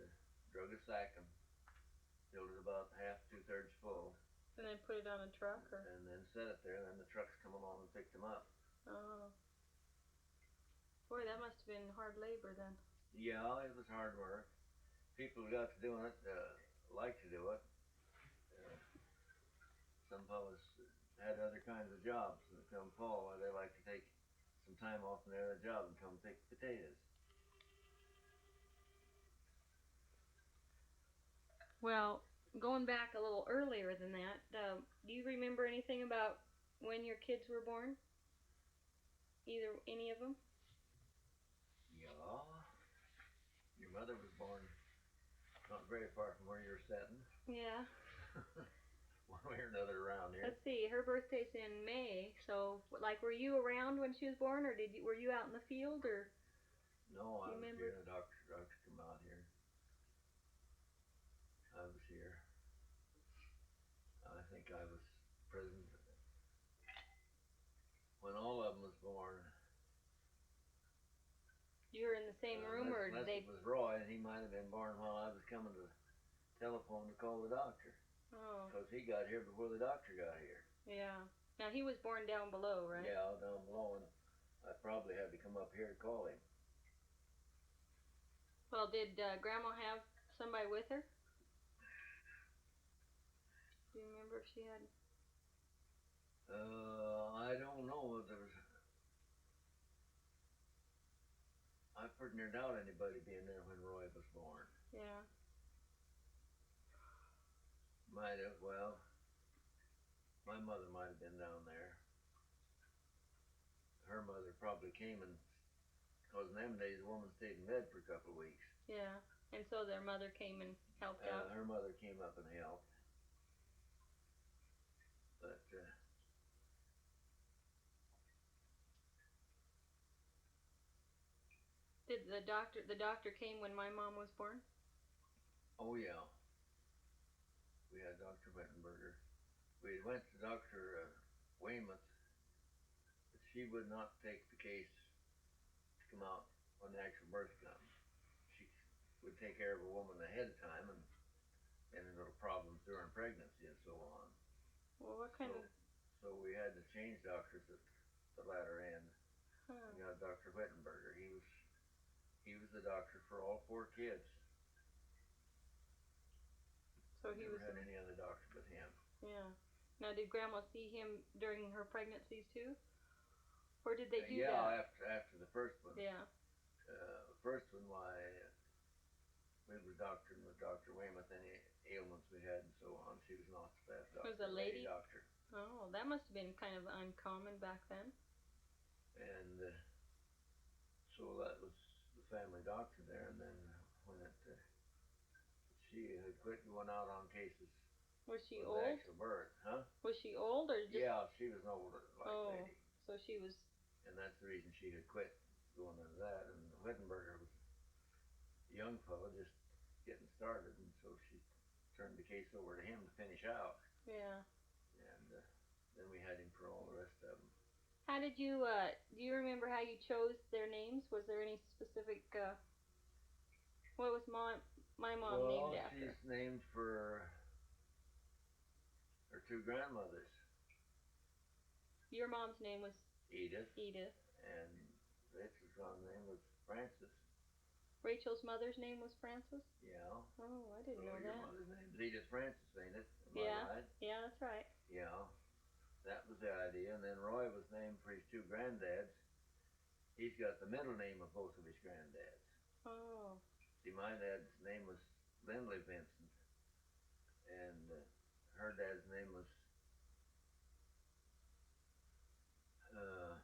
drug a sack and filled it about half, 2/3 full. And then put it on a truck, or? And then set it there, and then the trucks come along and picked them up. Oh. Boy, that must have been hard labor then. Yeah, it was hard work. People who got to doing it like to do it. Some fellas had other kinds of jobs, and come fall, they like to take some time off from their other job and come pick potatoes. Well, going back a little earlier than that, do you remember anything about when your kids were born? Any of them? Yeah. Your mother was born not very far from where you're sitting. Yeah. One way or another around here. Let's see. Her birthday's in May, so like, were you around when she was born, or were you out in the field, or? No, I was here. The doctor come out here. I was here. I think I was present when all of them was born. You were in the same room, or unless they? It was Roy, and he might have been born while I was coming to the telephone to call the doctor. Oh. Because he got here before the doctor got here. Yeah. Now he was born down below, right? Yeah, down below, and I probably had to come up here to call him. Well, did Grandma have somebody with her? Do you remember if she had? I don't know. I pretty near doubt anybody being there when Roy was born. Yeah. Might have. Well, my mother might have been down there. Her mother probably came, and because in them days a woman stayed in bed for a couple of weeks. Yeah. And so their mother came and helped out. Her mother came up and helped. But did the doctor came when my mom was born? Oh yeah. We had Dr. Wittenberger. We went to Dr. Weymouth, but she would not take the case to come out when the actual birth comes. She would take care of a woman ahead of time, and little problems during pregnancy and so on. Well, what kind of? So we had to change doctors at the latter end. Huh. We got Dr. Wittenberger. He was the doctor for all 4 kids. So he Never had any other doctor but him. Yeah. Now, did Grandma see him during her pregnancies too, or did they do that? Yeah, after the first one. Yeah. First one, why we were doctoring with Dr. Weymouth any ailments we had and so on. She was an osteopath doctor. Was a lady doctor. Oh, that must have been kind of uncommon back then. And so that was the family doctor there, and then when she had quit going out on cases. Was she old? The actual birth, huh? Was she old, or just? Yeah, she was an older lady. So she was. And that's the reason she had quit going into that. And Wittenberger was a young fellow just getting started, and so she turned the case over to him to finish out. Yeah. And then we had him for all the rest of them. How did you? Do you remember how you chose their names? Was there any specific? What was my mom named Well, after. she's named for her two grandmothers, Your mom's name was Edith, Edith. and Rachel's name was Frances. Rachel's mother's name was Frances? Yeah. Oh, I didn't know Your that. mother's name is Edith Frances, ain't it? Am Yeah. I right? Yeah, that's right. Yeah. That was the idea. And then Roy was named for his two granddads. He's got the middle name of both of his granddads. Oh. See, my dad's name was Lindley Vincent, and her dad's name was uh,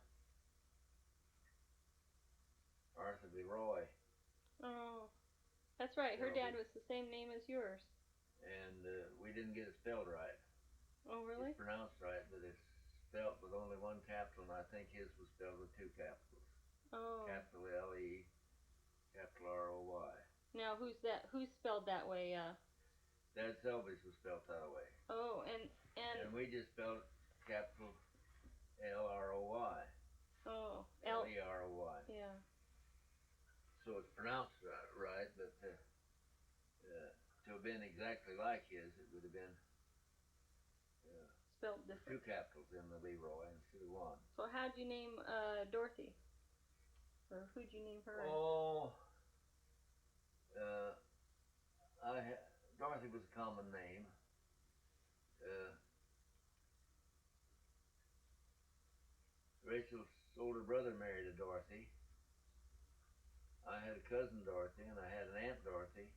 Arthur B. Roy. Oh. That's right. Her dad was the same name as yours. And we didn't get it spelled right. Oh, really? It's pronounced right, but it's spelled with only one capital, and I think his was spelled with two capitals. Oh. Capital L-E, capital R-O-Y. Now, who's that? Who's spelled that way? Dad Selby's was spelled that way. Oh, and we just spelled capital L-R-O-Y. Oh. L-E-R-O-Y. Yeah. So it's pronounced right, but to have been exactly like his, it would have been spelled different. Two capitals in the Leroy instead of one. So how'd you name Dorothy? Or who'd you name her? Oh, Dorothy was a common name. Rachel's older brother married a Dorothy. I had a cousin Dorothy, and I had an aunt Dorothy.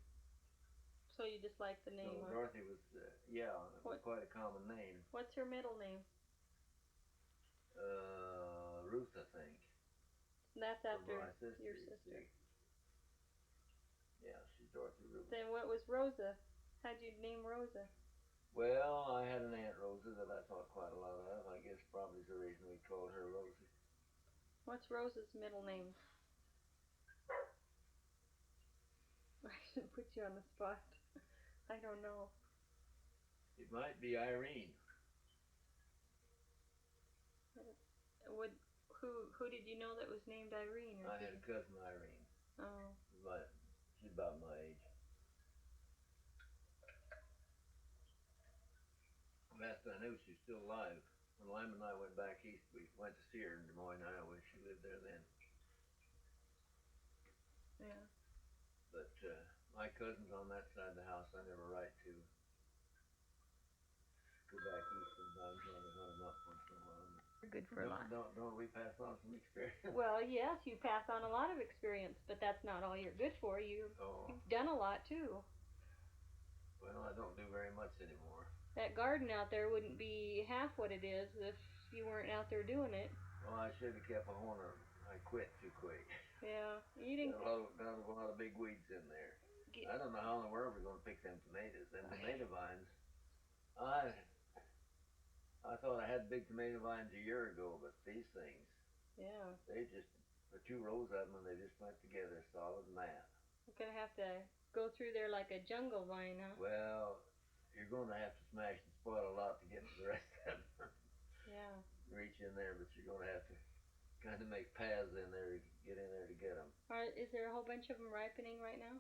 So you just like the name? So Dorothy was, was quite a common name. What's her middle name? Ruth, I think. That's after your sister. See. Yeah, she's Dorothy Ruth. Then what was Rosa? How'd you name Rosa? Well, I had an Aunt Rosa that I thought quite a lot of. I guess probably is the reason we called her Rosie. What's Rosa's middle name? I should put you on the spot. I don't know. It might be Irene. Who did you know that was named Irene? I had a cousin Irene. Oh. But she's about my age. Last I knew, she's still alive. When Lyman and I went back east, we went to see her in Des Moines, Iowa. She lived there then. Yeah. But my cousins on that side of the house, I never write to. Go back east sometimes when we hunt them up once in a while. Good for a lot. Don't we pass on some experience? Well, yes, you pass on a lot of experience, but that's not all you're good for. You've done a lot too. Well, I don't do very much anymore. That garden out there wouldn't be half what it is if you weren't out there doing it. Well, I should have kept a horn. I quit too quick. Yeah, you didn't. Got a lot of big weeds in there. I don't know how in the world we're going to pick them tomatoes. Them tomato vines. I thought I had big tomato vines a year ago, but these things. Yeah. They just, the 2 rows of them, and they just went together solid mat. You're gonna have to go through there like a jungle vine, huh? Well, you're going to have to smash and spoil a lot to get to the rest of them. Yeah. Reach in there, but you're going to have to kind of make paths in there to get in there to get them. Is there a whole bunch of them ripening right now?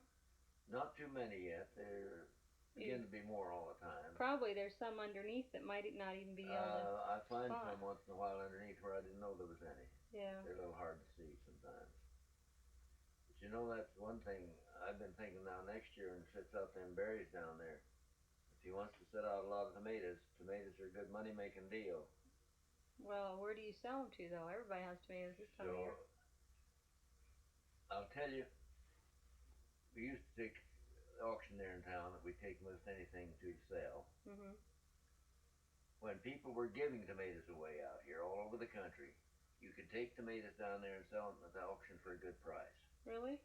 Not too many yet. They're begin to be more all the time. Probably there's some underneath that might not even be on the I find some once in a while underneath where I didn't know there was any. Yeah. They're a little hard to see sometimes. But you know, that's one thing I've been thinking now next year, and sits out them berries down there. If he wants to set out a lot of tomatoes are a good money-making deal. Well, where do you sell them to, though? Everybody has tomatoes this time of year. I'll tell you, we used to take auction there in town that we take most anything to sell. Mm-hmm. When people were giving tomatoes away out here all over the country, you could take tomatoes down there and sell them at the auction for a good price. Really?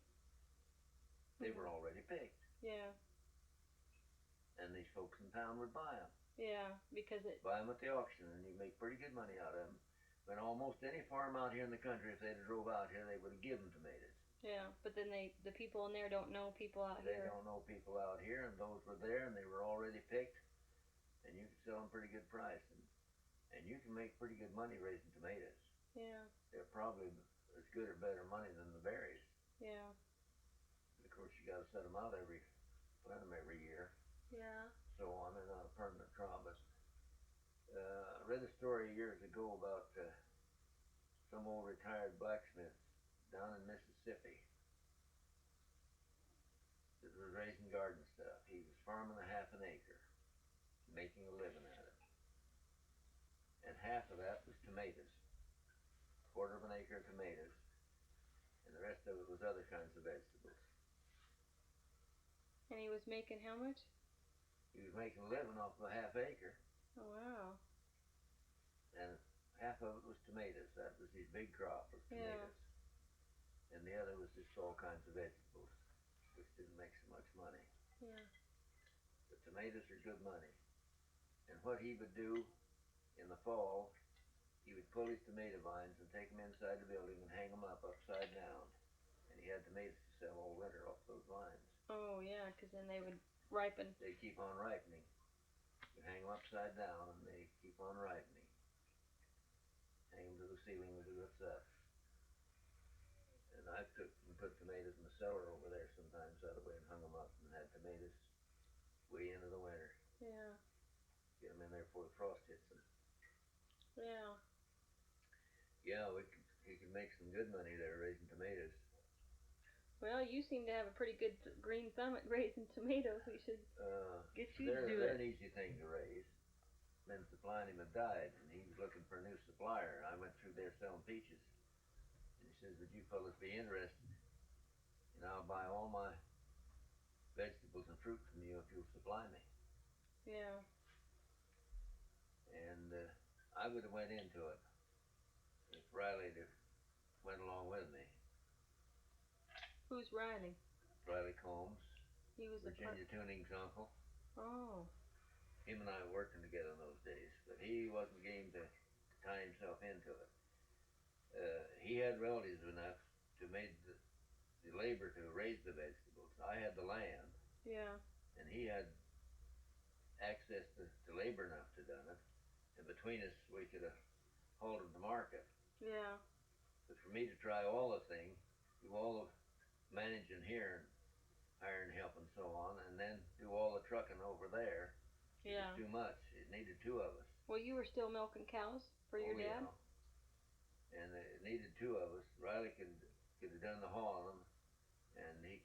They were already picked. Yeah. And these folks in town would buy them. Yeah, because buy them at the auction, and you make pretty good money out of them. But almost any farm out here in the country, if they'd have drove out here, they would have given tomatoes. Yeah, but then the people in there don't know people out here. They don't know people out here, and those were there, and they were already picked, and you could sell them pretty good price, and you can make pretty good money raising tomatoes. Yeah. They're probably as good or better money than the berries. Yeah. Of course, you got to set them out every plant them every year. Yeah. So on, they're not a permanent crop. But I read a story years ago about some old retired blacksmith down in Mississippi that was raising garden stuff. He was farming a half an acre, making a living at it. And half of that was tomatoes, quarter of an acre of tomatoes, and the rest of it was other kinds of vegetables. And he was making how much? He was making a living off of a half acre, Oh, wow. and half of it was tomatoes. That was his big crop of tomatoes. Yeah. And the other was just all kinds of vegetables, which didn't make so much money. Yeah. But tomatoes are good money. And what he would do in the fall, he would pull his tomato vines and take them inside the building and hang them up upside down. And he had tomatoes to sell all winter off those vines. Oh, yeah, because then they would ripen. They keep on ripening. You hang them upside down and they keep on ripening. Hang them to the ceiling with the roots up. And I took and put tomatoes in the cellar over there sometimes out of the way and hung them up and had tomatoes way into the winter. Yeah. Get them in there before the frost hits them. Yeah. Yeah, he could make some good money there raising tomatoes. Well, you seem to have a pretty good green thumb at raising tomatoes. We should get you to do They're it. an easy thing to raise. Men supplying him had died, and he was looking for a new supplier. I went through there selling peaches. And he says, would you fellas be interested? And I'll buy all my vegetables and fruit from you if you'll supply me. Yeah. And I would have went into it if Riley went along with me. Who's Riley? Riley Combs, He was Virginia Tuning's uncle. Oh. Him and I were working together in those days, but he wasn't game to tie himself into it. He had relatives enough to make the labor to raise the vegetables. I had the land. Yeah. And he had access to labor enough to done it. And between us, we could have hauled them to market. Yeah. But for me to try all the thing, do all the managing here, and hiring help and so on, and then do all the trucking over there, yeah, it was too much. It needed two of us. Well, you were still milking cows for your dad? Yeah. And it needed two of us. Riley could have done the hauling, and he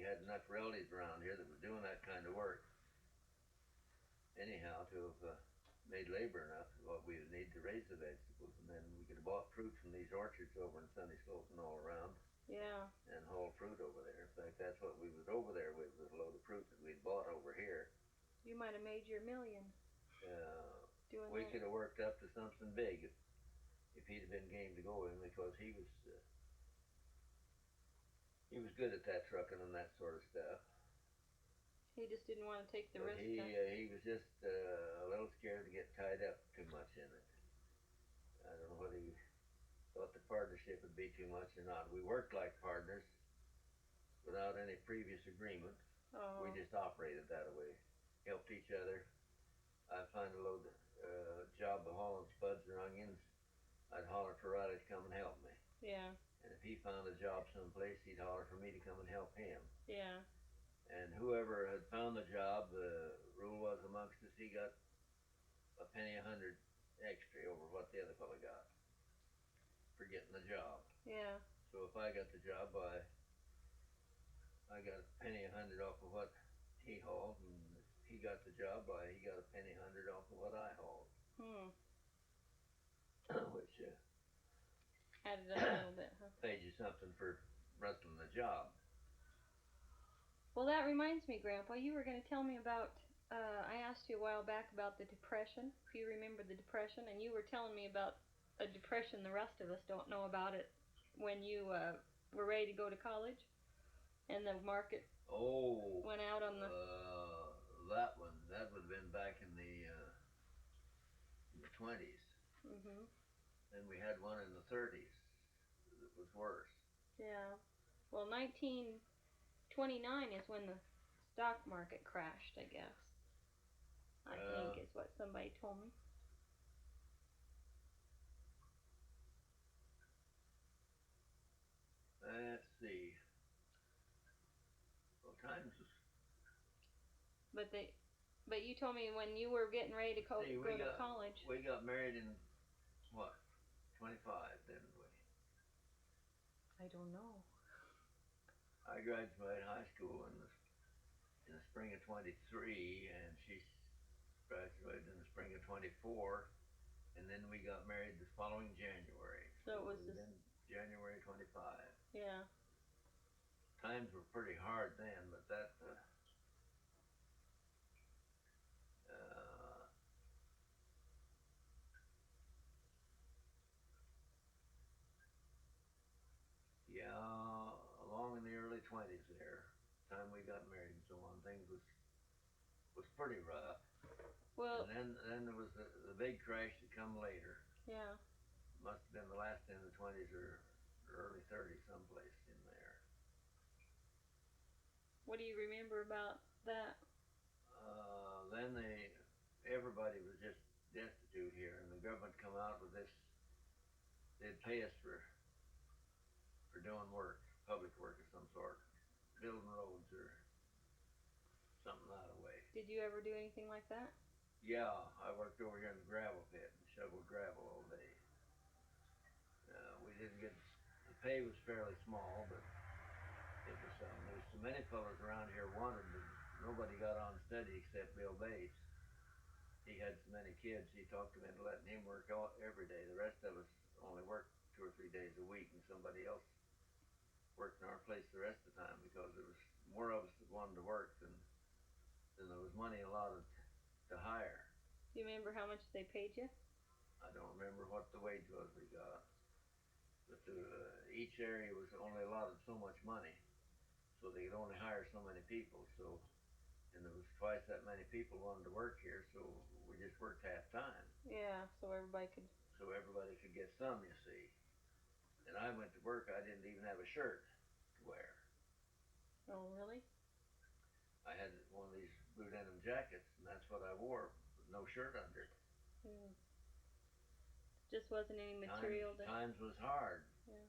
had enough relatives around here that was doing that kind of work. Anyhow, to have made labor enough is what we would need to raise the vegetables, and then we could have bought fruit from these orchards over in Sunny Slope and all around. Yeah. And haul fruit over there. In fact, that's what we was over there with, was a load of fruit that we'd bought over here. You might have made your million. We could have worked up to something big if he'd have been game to go in, because he was good at that trucking and that sort of stuff. He just didn't want to take the risk. He was just a little scared to get tied up too much in it. I don't know whether he thought the partnership would be too much or not. We worked like partners without any previous agreement. Oh. We just operated that way, helped each other. I'd find a load job of hauling spuds or onions, I'd holler for Riley to come and help me. Yeah. And if he found a job someplace, he'd holler for me to come and help him. Yeah. And whoever had found the job, the rule was amongst us, he got a penny a hundred extra over what the other fellow got for getting the job. Yeah. So if I got the job, I got a penny a hundred off of what he hauled, and if he got the job, he got a penny a hundred off of what I hauled. Which added up a little bit, huh? Paid you something for rustling the job. Well, that reminds me, Grandpa, you were going to tell me about, I asked you a while back about the Depression, if you remember the Depression, and you were telling me about a depression the rest of us don't know about it when you were ready to go to college, and the market went out on the... that would have been back in the 20s. Mm-hmm. Then we had one in the 30s that was worse. Yeah. Well, 1929 is when the stock market crashed, I guess. I think is what somebody told me. Let's see. Well, times But you told me when you were getting ready to See, go to college. we got married in what, 25, didn't we? I don't know. I graduated high school in the spring of 23, and she graduated in the spring of 24, and then we got married the following January. So it was just in January 25. Yeah. Times were pretty hard then, but that yeah, along in the early 20s there, time we got married and so on, things was pretty rough. Well. And then there was the big crash that come later. Yeah. Must have been the last in the 20s or early 30s, someplace in there. What do you remember about that? Then everybody was just destitute here, and the government come out with this. They'd pay us for doing work, public work of some sort, building roads or something that way. Did you ever do anything like that? Yeah, I worked over here in the gravel pit and shoveled gravel all day. We didn't get, the pay was fairly small, but it was something. There's so many fellows around here wanted, but nobody got on steady except Bill Bates. He had so many kids, he talked them into letting him work every day. The rest of us only worked 2 or 3 days a week, and somebody else worked in our place the rest of the time because there was more of us that wanted to work than there was money allotted to hire. Do you remember how much they paid you? I don't remember what the wage was we got, but each area was only allotted so much money, so they could only hire so many people. So, and there was twice that many people wanted to work here, so we just worked half time. Yeah, so everybody could. So everybody could get some, you see. And I went to work, I didn't even have a shirt to wear. Oh, really? I had one of these blue denim jackets, and that's what I wore, with no shirt under it. Just wasn't any material. Times was hard. Yeah.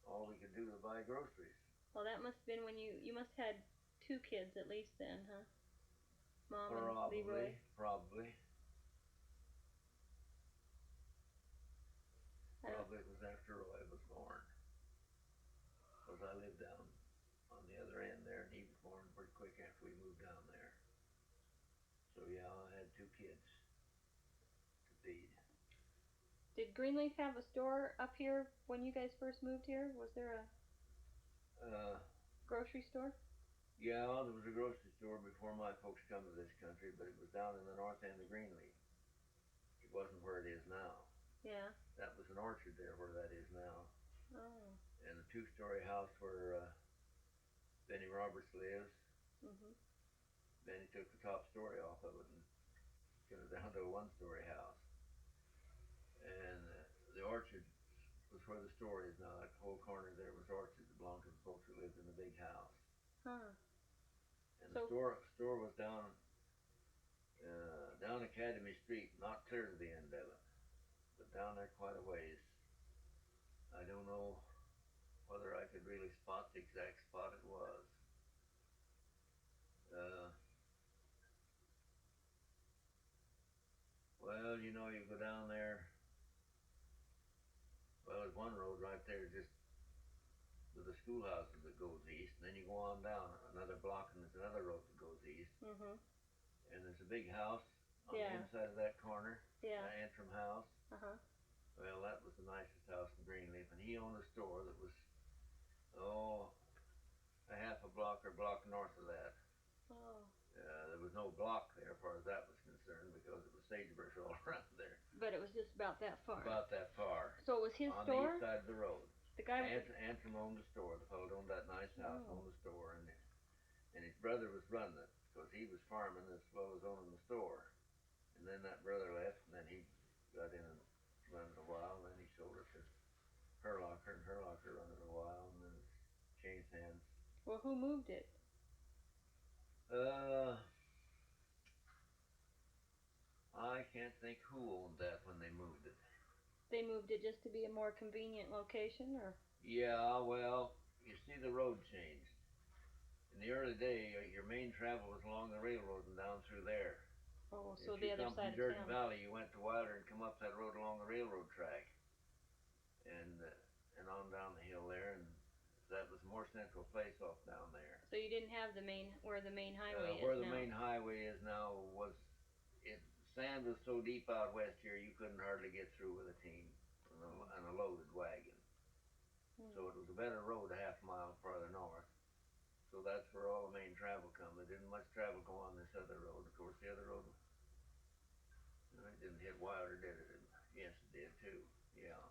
All we could do was buy groceries. Well, that must have been when you must have had 2 kids at least then, huh? Mom Probably, and Leroy. Probably. Probably it was after Roy was born. Because I lived down on the other end there, and he was born pretty quick after we moved down there. So yeah, I had 2 kids to feed. Did Greenleaf have a store up here when you guys first moved here? Was there a grocery store? Yeah, there was a grocery store before my folks come to this country, but it was down in the north end of Greenleaf. It wasn't where it is now. Yeah. That was an orchard there where that is now. Oh. And a 2-story house where Benny Roberts lives. Mhm. Benny took the top story off of it and got it down to a 1-story house. And the orchard was where the store is now. That whole corner there was orchard that belonged to the folks who lived in the big house. Huh. And the store was down Academy Street, not clear to the end of it, but down there quite a ways. I don't know whether I could really spot the exact spot it was. Well, you know, you go down there. Well, there's one road right there just with the schoolhouses that goes east, and then you go on down another block, and there's another road that goes east. Mhm. And there's a big house on the inside of that corner. Yeah. An Antrim house. Uh-huh. Well, that was the nicest house in Greenleaf, and he owned a store that was a half a block or block north of that. Oh. There was no block there as far as that was concerned because it was sagebrush all around there. But it was just about that far. About that far. So it was his on store? On the east side of the road. The guy Antrim owned the store. The fellow owned that nice house, owned the store, and his brother was running it because he was farming as well as owning the store. And then that brother left, and then he got in and run it a while, and then he sold it to Herlocker, and Herlocker run it a while, and then it changed hands. Well, who moved it? I can't think who owned that when they moved it. They moved it just to be a more convenient location, or? Yeah, well, you see the road changed. In the early day, your main travel was along the railroad and down through there. Oh, so If the you other come side from of Jordan town. Valley, you went to Wilder and come up that road along the railroad track, and on down the hill there, and that was a more central place off down there. So you didn't have the main where the main highway Where is the now. main highway is now was, it sand was so deep out west here you couldn't hardly get through with a team and a loaded wagon. So it was a better road a half mile farther north. So that's where all the main travel come. There didn't much travel go on this other road. Of course, the other road, it didn't hit Wilder, did it? Yes, it did too. Yeah.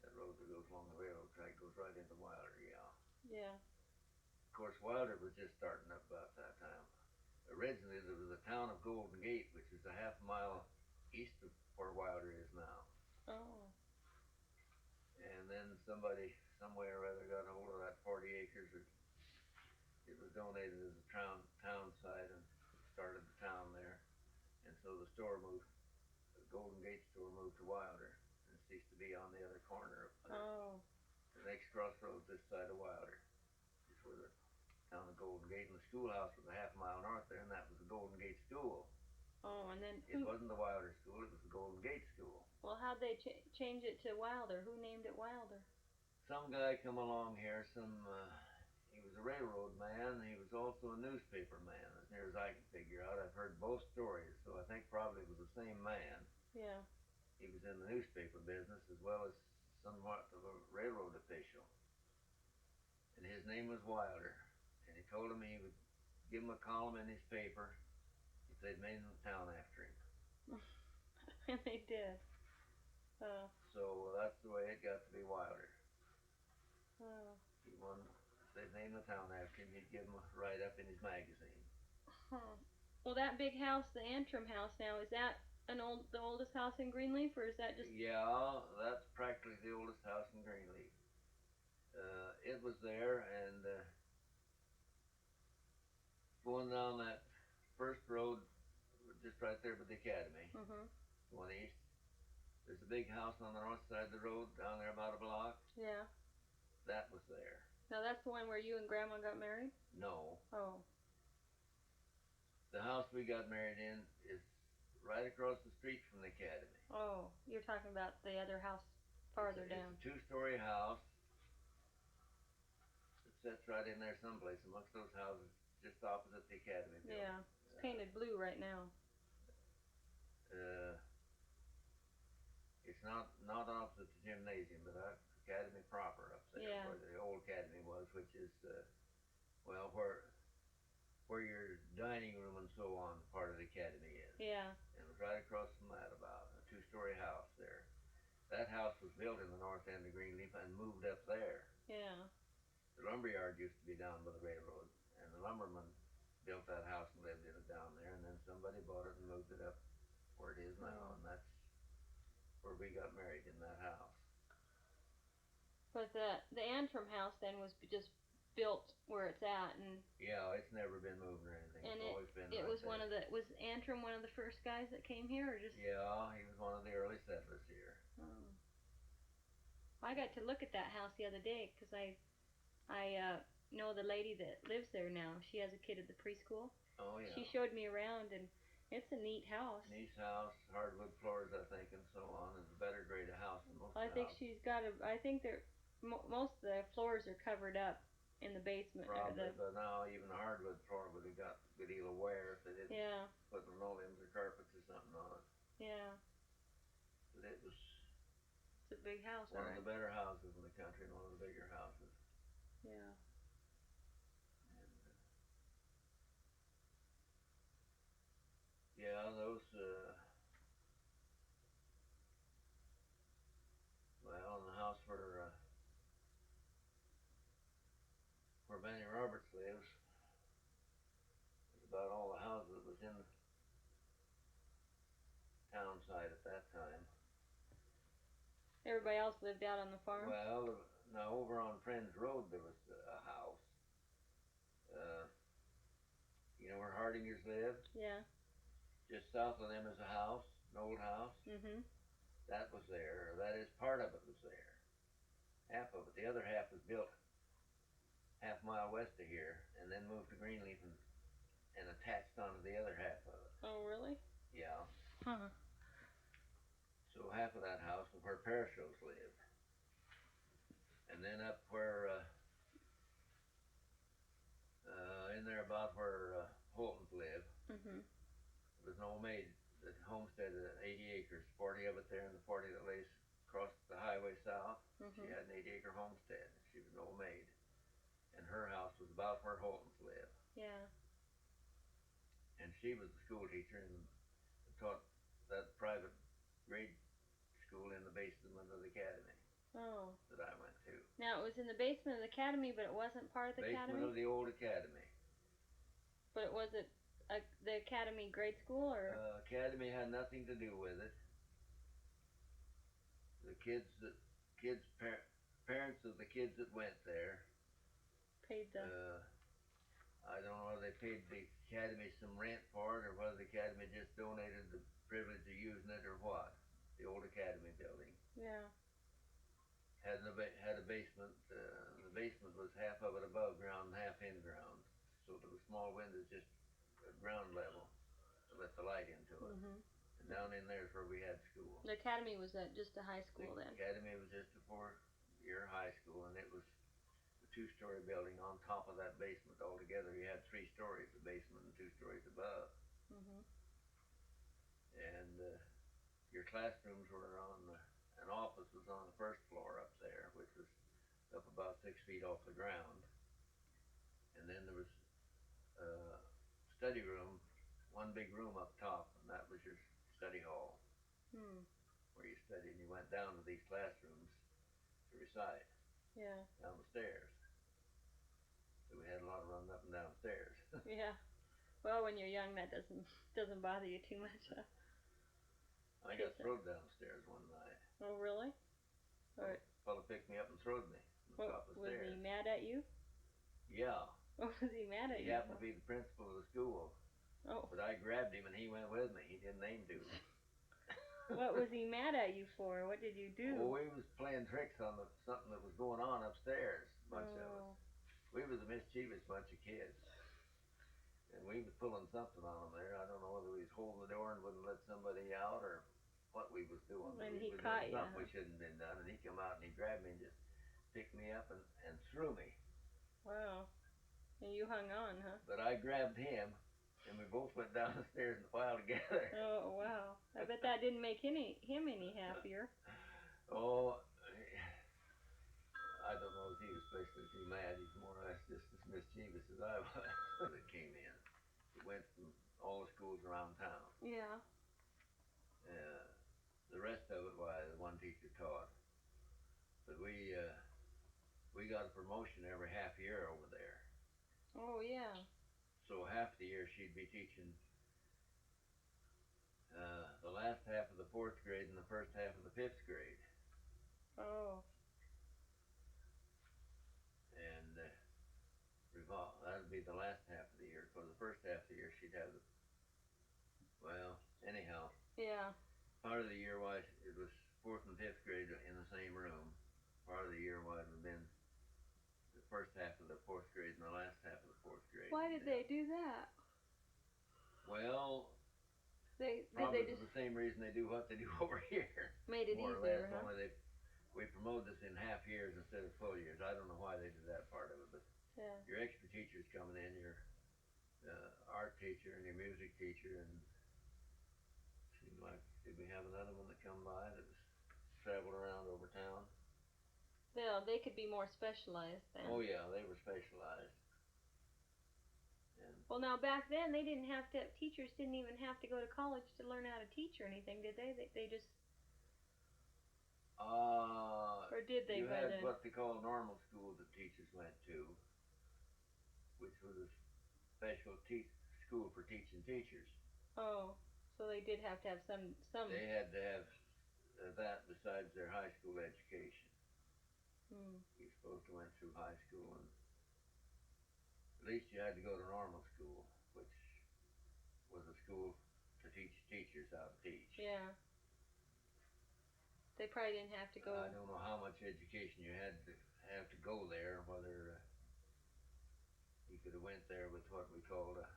That road that goes along the railroad track goes right into Wilder. Yeah. Yeah. Of course, Wilder was just starting up about that time. Originally, there was the town of Golden Gate, which is a half mile east of where Wilder is now. Oh. And then somebody, somewhere or other, got a hold of that 40 acres. It was donated as a town site and started the town there. And so the store moved, the Golden Gate store moved to Wilder and ceased to be on the other corner of Oh. the next crossroads this side of Wilder. Is where the town of Golden Gate, and the schoolhouse was a half mile north there, and that was the Golden Gate School. Oh, and then it wasn't the Wilder School, it was the Golden Gate School. Well, how'd they change it to Wilder? Who named it Wilder? Some guy come along here, he was a railroad man, and he was also a newspaper man, as near as I can figure out. I've heard both stories, so I think probably it was the same man. Yeah. He was in the newspaper business as well as somewhat of a railroad official. And his name was Wilder, and he told him he would give him a column in his paper if they'd made the town after him. And they did. So that's the way it got to be Wilder. He won. They'd name the town after him. He'd give him a write-up in his magazine. Well, that big house, the Antrim house now, is that the oldest house in Greenleaf, or is that just? Yeah, that's practically the oldest house in Greenleaf. It was there, and going down that first road, just right there by the academy, going east. There's a big house on the north side of the road down there about a block. Yeah. That was there. Now that's the one where you and Grandma got married? No. Oh. The house we got married in is right across the street from the academy. Oh, you're talking about the other house farther down. It's a two-story house. It sits right in there someplace amongst those houses just opposite the academy building. Yeah. It's painted blue right now. It's not opposite the gymnasium, but academy proper up there, yeah. Where the old academy was, which is where your dining room and so on part of the academy is. Yeah. And it was right across from that, about a two-story house there. That house was built in the north end of Greenleaf and moved up there. Yeah. The lumberyard used to be down by the railroad, and the lumberman built that house and lived in it down there, and then somebody bought it and moved it up where it is now, and that's where we got married, in that house. But the Antrim house then was just built where it's at, and yeah, it's never been moved or anything. And it's always been. It right was there. Was Antrim one of the first guys that came here, or just? Yeah, he was one of the early settlers here. Oh. I got to look at that house the other day because I know the lady that lives there now. She has a kid at the preschool. Oh yeah. She showed me around, and it's a neat house. Neat house, hardwood floors, I think, and so on. It's a better grade of house than most. I think she's got a. I think most of the floors are covered up in the basement. Probably, but now even a hardwood floor would have got a good deal of wear if they didn't put linoleums or carpets or something on it. Yeah. But it was. It's a big house. One of the better houses in the country, and one of the bigger houses. Yeah. Yeah, those, in the house where Benny Roberts lives, is about all the houses that was in the town side at that time. Everybody else lived out on the farm? Well, now over on Friends Road there was a house. You know where Hardingers lived? Yeah. Just south of them is a house, an old house. That was there, or that is part of it was there. Half of it. The other half was built half mile west of here, and then moved to Greenleaf and attached onto the other half of it. Oh, really? Yeah. Huh. So half of that house was where Parashos lived, and then up where in there about where Holton's lived, Mhm. there was an old maid that homesteaded 80 acres, 40 of it there, and the 40 that lays across the highway south. She Mhm. had an 80-acre homestead. She was an old maid, and her house was about where Holton's lived. Yeah. And she was the school teacher and taught that private grade school in the basement of the academy Oh. that I went to. Now it was in the basement of the academy, but it wasn't part of the Basement academy. of the old academy. But was it the academy grade school or? Academy had nothing to do with it. The parents of the kids that went there. Paid the. I don't know whether they paid the academy some rent for it or whether the academy just donated the privilege of using it or what. The old academy building. Yeah. Had a basement. The basement was half of it above ground and half in ground. So there were small windows just at ground level to let the light into it. Mhm. And down in there is where we had school. The academy was just a high school The then. academy was just a 4-year high school, and it was a 2-story building on top of that basement altogether. You had 3 stories, the basement and 2 stories above. Mhm. And your classrooms were an office was on the first floor up there, which was up about 6 feet off the ground. And then there was a study room, one big room up top, and that was your study hall. Hmm. Where you studied, and you went down to these classrooms to recite. Yeah. Down the stairs. So we had a lot of running up and down stairs. Yeah. Well, when you're young, that doesn't bother you too much. Huh? I got thrown downstairs one night. Oh, really? A fellow picked me up and throwed me on the top of the Was stairs. he mad at you? Yeah. What was he mad at He you? happened to be the principal of the school. Oh. But I grabbed him and he went with me. He didn't aim to. What was he mad at you for? What did you do? Oh, we was playing tricks on something that was going on upstairs. A bunch of us. We was a mischievous bunch of kids. And we was pulling something on him there. I don't know whether we was holding the door and wouldn't let somebody out or what we was doing. And we he was caught doing you. Something we shouldn't have been done. And he come out and he grabbed me and just picked me up and threw me. Wow. And you hung on, huh? But I grabbed him and we both went down the stairs in a pile together. Oh, wow. I bet that didn't make him any happier. Oh, I don't know if he was especially mad. He's more or less just as mischievous as I was when it came in. He went from all the schools around town. Yeah. The rest of it, why, the one teacher taught. But we got a promotion every half year over there. Oh, yeah. So half the year she'd be teaching the last half of the 4th grade and the first half of the 5th grade. Oh. And that'd be the last half of the year. For the first half of the year she'd have anyhow. Yeah. Part of the year why it was 4th and 5th grade in the same room. Part of the year why it would have been the first half of the 4th grade and the last half of the 4th grade. Why did they do that? Well, Did probably they just for the same reason they do what they do over here. made it more easier, or less. huh? Only we promote this in half years instead of full years. I don't know why they did that part of it, but Yeah. your extra teachers coming in, your art teacher and your music teacher, and seemed like did we have another one that come by that was traveled around over town? Yeah, they could be more specialized then. Oh yeah, they were specialized. And Well, now back then teachers didn't even have to go to college to learn how to teach or anything, did they? They just or did they? You had what they call normal school that teachers went to, which was a special school for teaching teachers. Oh, so they did have to have some. They had to have that besides their high school education. You supposed to went through high school, and at least you had to go to normal school, which was a school to teach teachers how to teach. Yeah. They probably didn't have to go. I don't know how much education you had to have to go there, whether could have went there with what we called a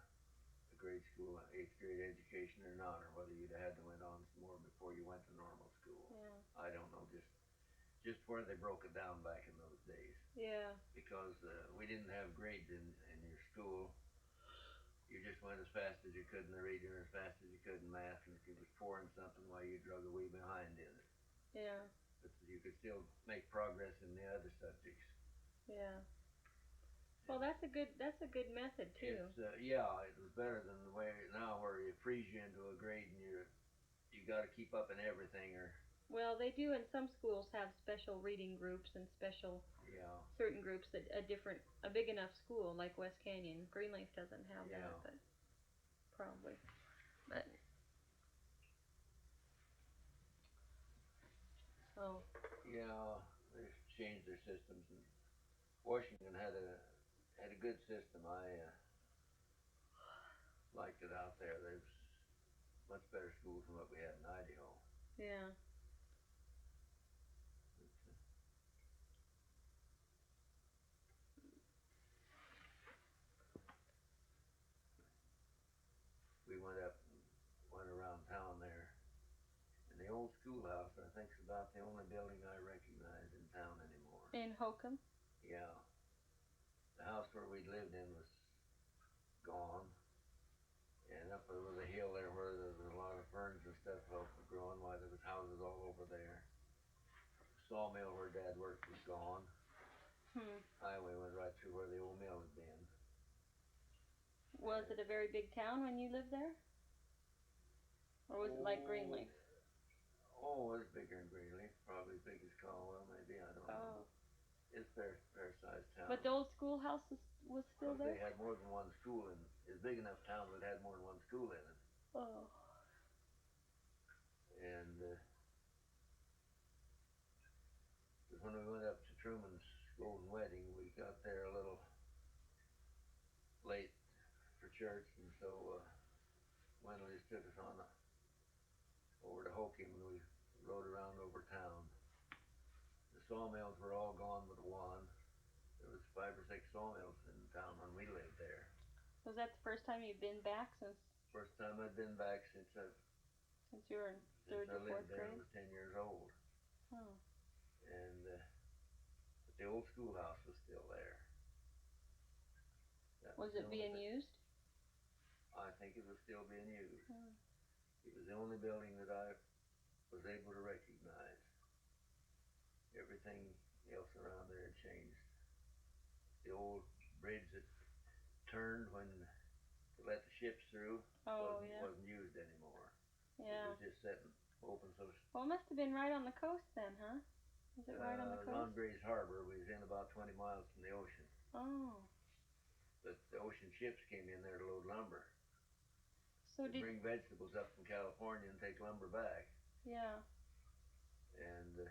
grade school, 8th grade education or not, or whether you'd have had to went on some more before you went to normal school. Yeah. I don't know, just where they broke it down back in those days. Yeah. Because we didn't have grades in your school. You just went as fast as you could in the reading or as fast as you could in math, and if you was poor in something, why you drug a wee behind in it. Yeah. But you could still make progress in the other subjects. Yeah. Well, that's a good method too. It's yeah, it was better than the way now where you freeze you into a grade and you got to keep up in everything or. Well, they do in some schools have special reading groups and special Yeah. certain groups that a big enough school like West Canyon. Greenleaf doesn't have Yeah. that, but probably. But so. Yeah, they've changed their systems. And Washington had a good system. I liked it out there. There's much better schools than what we had in Idaho. Yeah. We went up and went around town there. And the old schoolhouse, I think, is about the only building I recognize in town anymore. In Hokum? Yeah. The house where we lived in was gone. And up over the hill there where there was a lot of ferns and stuff growing, why there was houses all over there. The sawmill where Dad worked was gone. Highway went right through where the old mill had been. Was it a very big town when you lived there? Or was it like Greenleaf? Oh, it was bigger than Greenleaf. Probably as big as Caldwell, maybe. I don't know. It's fair sized town. But the old schoolhouse was still there? They had more than one school in it. It's a big enough town that had more than one school in it. Oh. And when we went up to Truman's golden wedding, we got there a little late for church, and so Wendell just took us on over to Hokum, and we rode around over town. The sawmills were all gone but one. There was 5 or 6 sawmills in town when we lived there. Was that the first time you've been back since? First time I'd been back since you were in 3rd or 4th grade? I was 10 years old. Oh. And but the old schoolhouse was still there. Was it being used? I think it was still being used. It was the only building that I was able to recognize. Everything else around there had changed. The old bridge that turned when to let the ships through wasn't used anymore. Yeah. It was just sitting open. So well, it must have been right on the coast then, huh? Was it right on the coast? On Gray's Harbor. We was in about 20 miles from the ocean. Oh. But the ocean ships came in there to load lumber. So to bring vegetables up from California and take lumber back. Yeah. And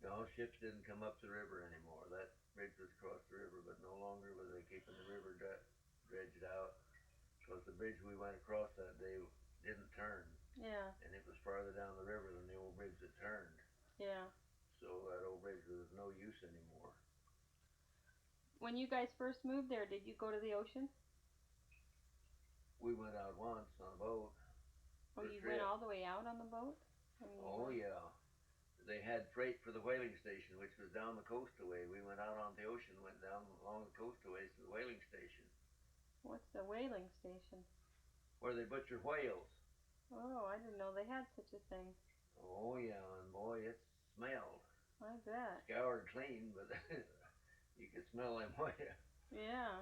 no, ships didn't come up the river anymore. That bridge was across the river, but no longer were they keeping the river dredged out, because the bridge we went across that day didn't turn. Yeah. And it was farther down the river than the old bridge that turned. Yeah. So that old bridge was of no use anymore. When you guys first moved there, did you go to the ocean? We went out once on a boat. Oh, you went all the way out on the boat? Oh, yeah. They had freight for the whaling station, which was down the coast away. We went out on the ocean, went down along the coast away to the whaling station. What's the whaling station? Where they butcher whales. Oh, I didn't know they had such a thing. Oh, yeah, and boy, it smelled. I bet. Scoured clean, but you could smell them whales. Yeah.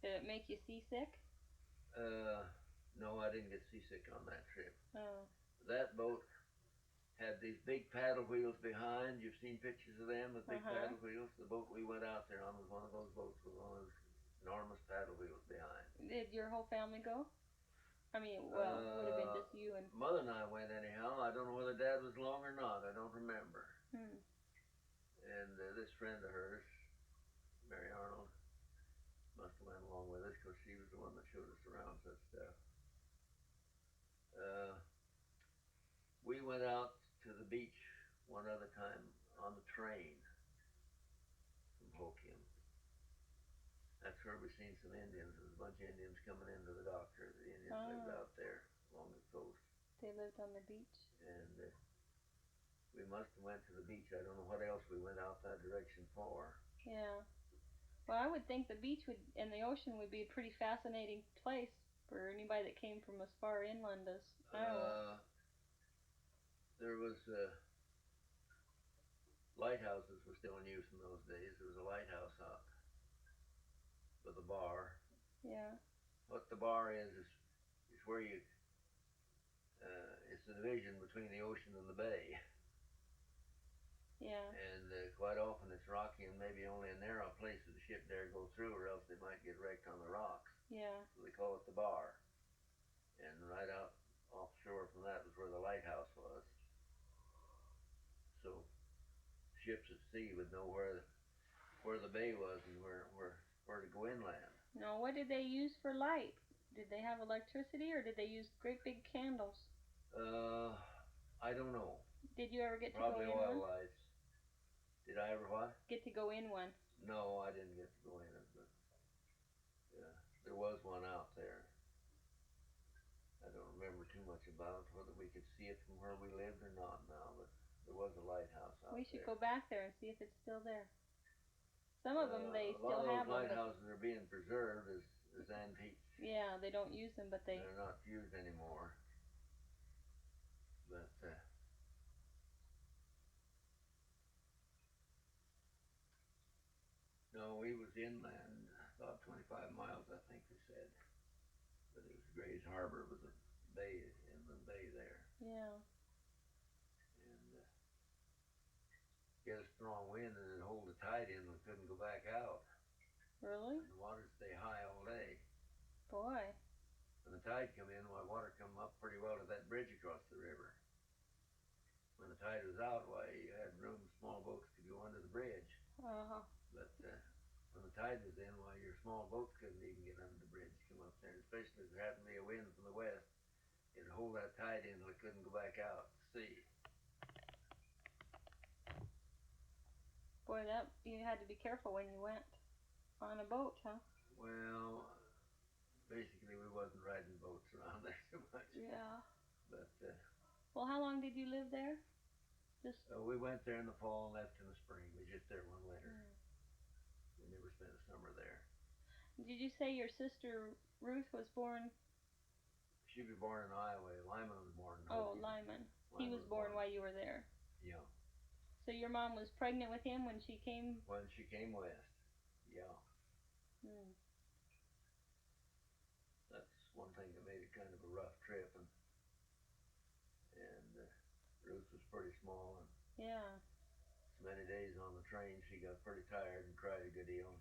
Did it make you seasick? No, I didn't get seasick on that trip. Oh. That boat had these big paddle wheels behind. You've seen pictures of them with big paddle wheels. The boat we went out there on was one of those boats with one of those enormous paddle wheels behind. Did your whole family go? I mean, well, it would have been just you and... Mother and I went anyhow. I don't know whether Dad was along or not. I don't remember. And this friend of hers, Mary Arnold, must have went along with us, because she was the one that showed us around such stuff. We went out to the beach one other time on the train from Hokum. That's where we seen some Indians. There was a bunch of Indians coming into the doctor. The Indians lived out there along the coast. They lived on the beach. And we must have went to the beach. I don't know what else we went out that direction for. Yeah. Well, I would think the beach would and the ocean would be a pretty fascinating place for anybody that came from as far inland as Iowa. There was lighthouses were still in use in those days. There was a lighthouse out with a bar. Yeah. What the bar is where you it's the division between the ocean and the bay. Yeah. And quite often it's rocky and maybe only a narrow place that the ship dare go through, or else they might get wrecked on the rocks. Yeah. So they call it the bar. And right out offshore from that was where the lighthouse was. So ships at sea would know where the bay was and where to go inland. Now, what did they use for light? Did they have electricity or did they use great big candles? I don't know. Did you ever get to Probably go in oil one? lights. Did I ever what? Get to go in one? No, I didn't get to go in it, but yeah, there was one out there. I don't remember too much about it, whether we could see it from where we lived or not now, but there was a lighthouse out there. We should go back there and see if it's still there. Some of them they still have them. A lot of those lighthouses are being preserved as antiques. Yeah, they don't use them, but they're not used anymore. But no, we was inland about 25 miles, I think they said. But it was Gray's Harbor. It was a bay, inland bay there. Yeah. And get a strong wind and it'd hold the tide in. We couldn't go back out. Really? And the water'd stay high all day. Boy. When the tide come in, water come up pretty well to that bridge across the river. When the tide was out, you had room, small boats could go under the bridge. Uh-huh. But when the tide was in, your small boats couldn't even get under the bridge to come up there. Especially if there happened to be a wind from the west, it'd hold that tide in till it couldn't go back out to sea. Boy, that you had to be careful when you went on a boat, huh? Well, basically we wasn't riding boats around there too much. Yeah. But well, how long did you live there? Just we went there in the fall and left in the spring. We just there one winter. Mm. We never spent a summer there. Did you say your sister Ruth was born? She was born in Iowa. Lyman was born in Oh, Hokiam. Lyman. He was born while you were there. Yeah. So your mom was pregnant with him when she came? When she came west. Yeah. Hmm. That's one thing that made it kind of a rough trip, and Ruth was pretty small, and yeah. So many days on the train, she got pretty tired and cried a good deal.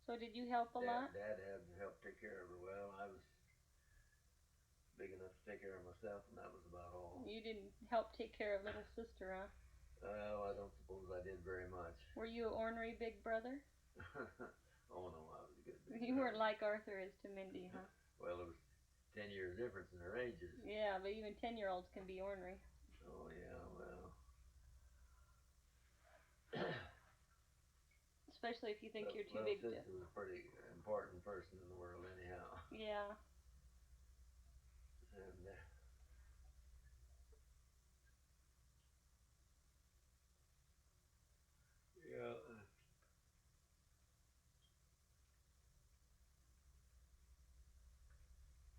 So did you help a lot? Dad had to help take care of her. Well, I was big enough to take care of myself, and that was about all. You didn't help take care of little sister, huh? Well, I don't suppose I did very much. Were you an ornery big brother? Oh no, I was a good big You brother. weren't like Arthur is to Mindy, huh? Well, it was 10 years difference in their ages. Yeah, but even 10-year-olds can be ornery. Oh yeah, well. Especially if you think you're too big to. Sister was a pretty important person in the world, anyhow. Yeah. And yeah.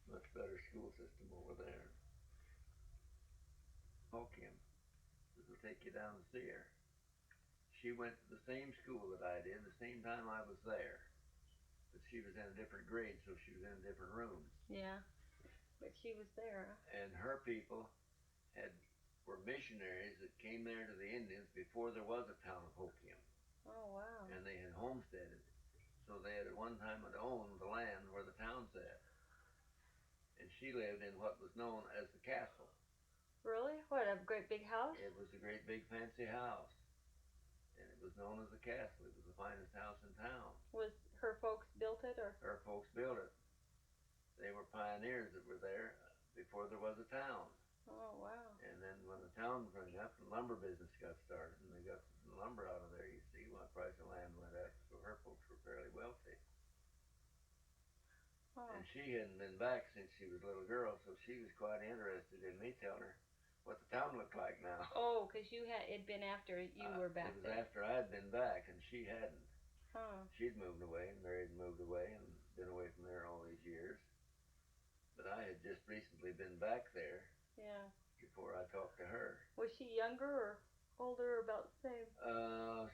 Much better school system over there. Hokiam. This will take you down to see her. She went to the same school that I did, the same time I was there. But she was in a different grade, so she was in different rooms. Yeah. But she was there. And her people were missionaries that came there to the Indians before there was a town of Hokiam. Oh, wow. And they had homesteaded. So they had at one time owned the land where the town sat. And she lived in what was known as the castle. Really? What, a great big house? It was a great big fancy house. And it was known as the castle. It was the finest house in town. Was her folks built it, or? Her folks built it. They were pioneers that were there before there was a town. Oh, wow. And then when the town sprang up, the lumber business got started, and they got the lumber out of there. You see, the price of land went up, so her folks were fairly wealthy. Huh. And she hadn't been back since she was a little girl, so she was quite interested in me telling her what the town looked like now. Oh, 'cause you had it'd been after you were back It was there. after I'd been back, and she hadn't. Huh. She'd moved away and married and moved away and been away from there all these years. But I had just recently been back there Yeah. before I talked to her. Was she younger or older or about the same?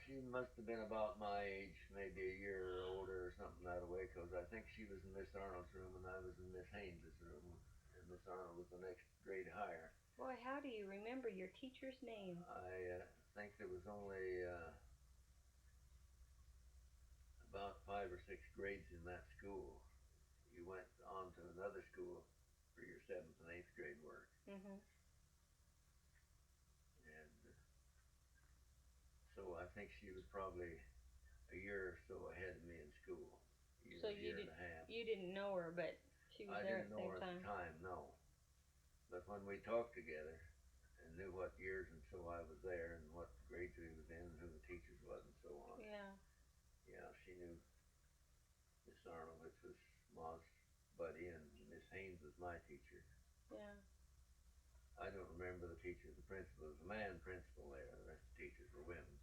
She must have been about my age, maybe a year older or something that way, because I think she was in Miss Arnold's room and I was in Miss Haynes's room, and Miss Arnold was the next grade higher. Boy, how do you remember your teacher's name? I think there was only about 5 or 6 grades in that school. You went on to another school for your 7th and 8th grade work. Mhm. And so I think she was probably a year or so ahead of me in school. So Year and a half. you didn't know her, but she was I there didn't at the know same her at the time, no. But when we talked together and knew what years and so I was there and what grades we was in and who the teachers was and so on. Yeah. Yeah, she knew Miss Arnold, which was Ma's buddy, and Miss Haynes was my teacher. Yeah. I don't remember the teacher. The principal was a man principal there. The rest of the teachers were women.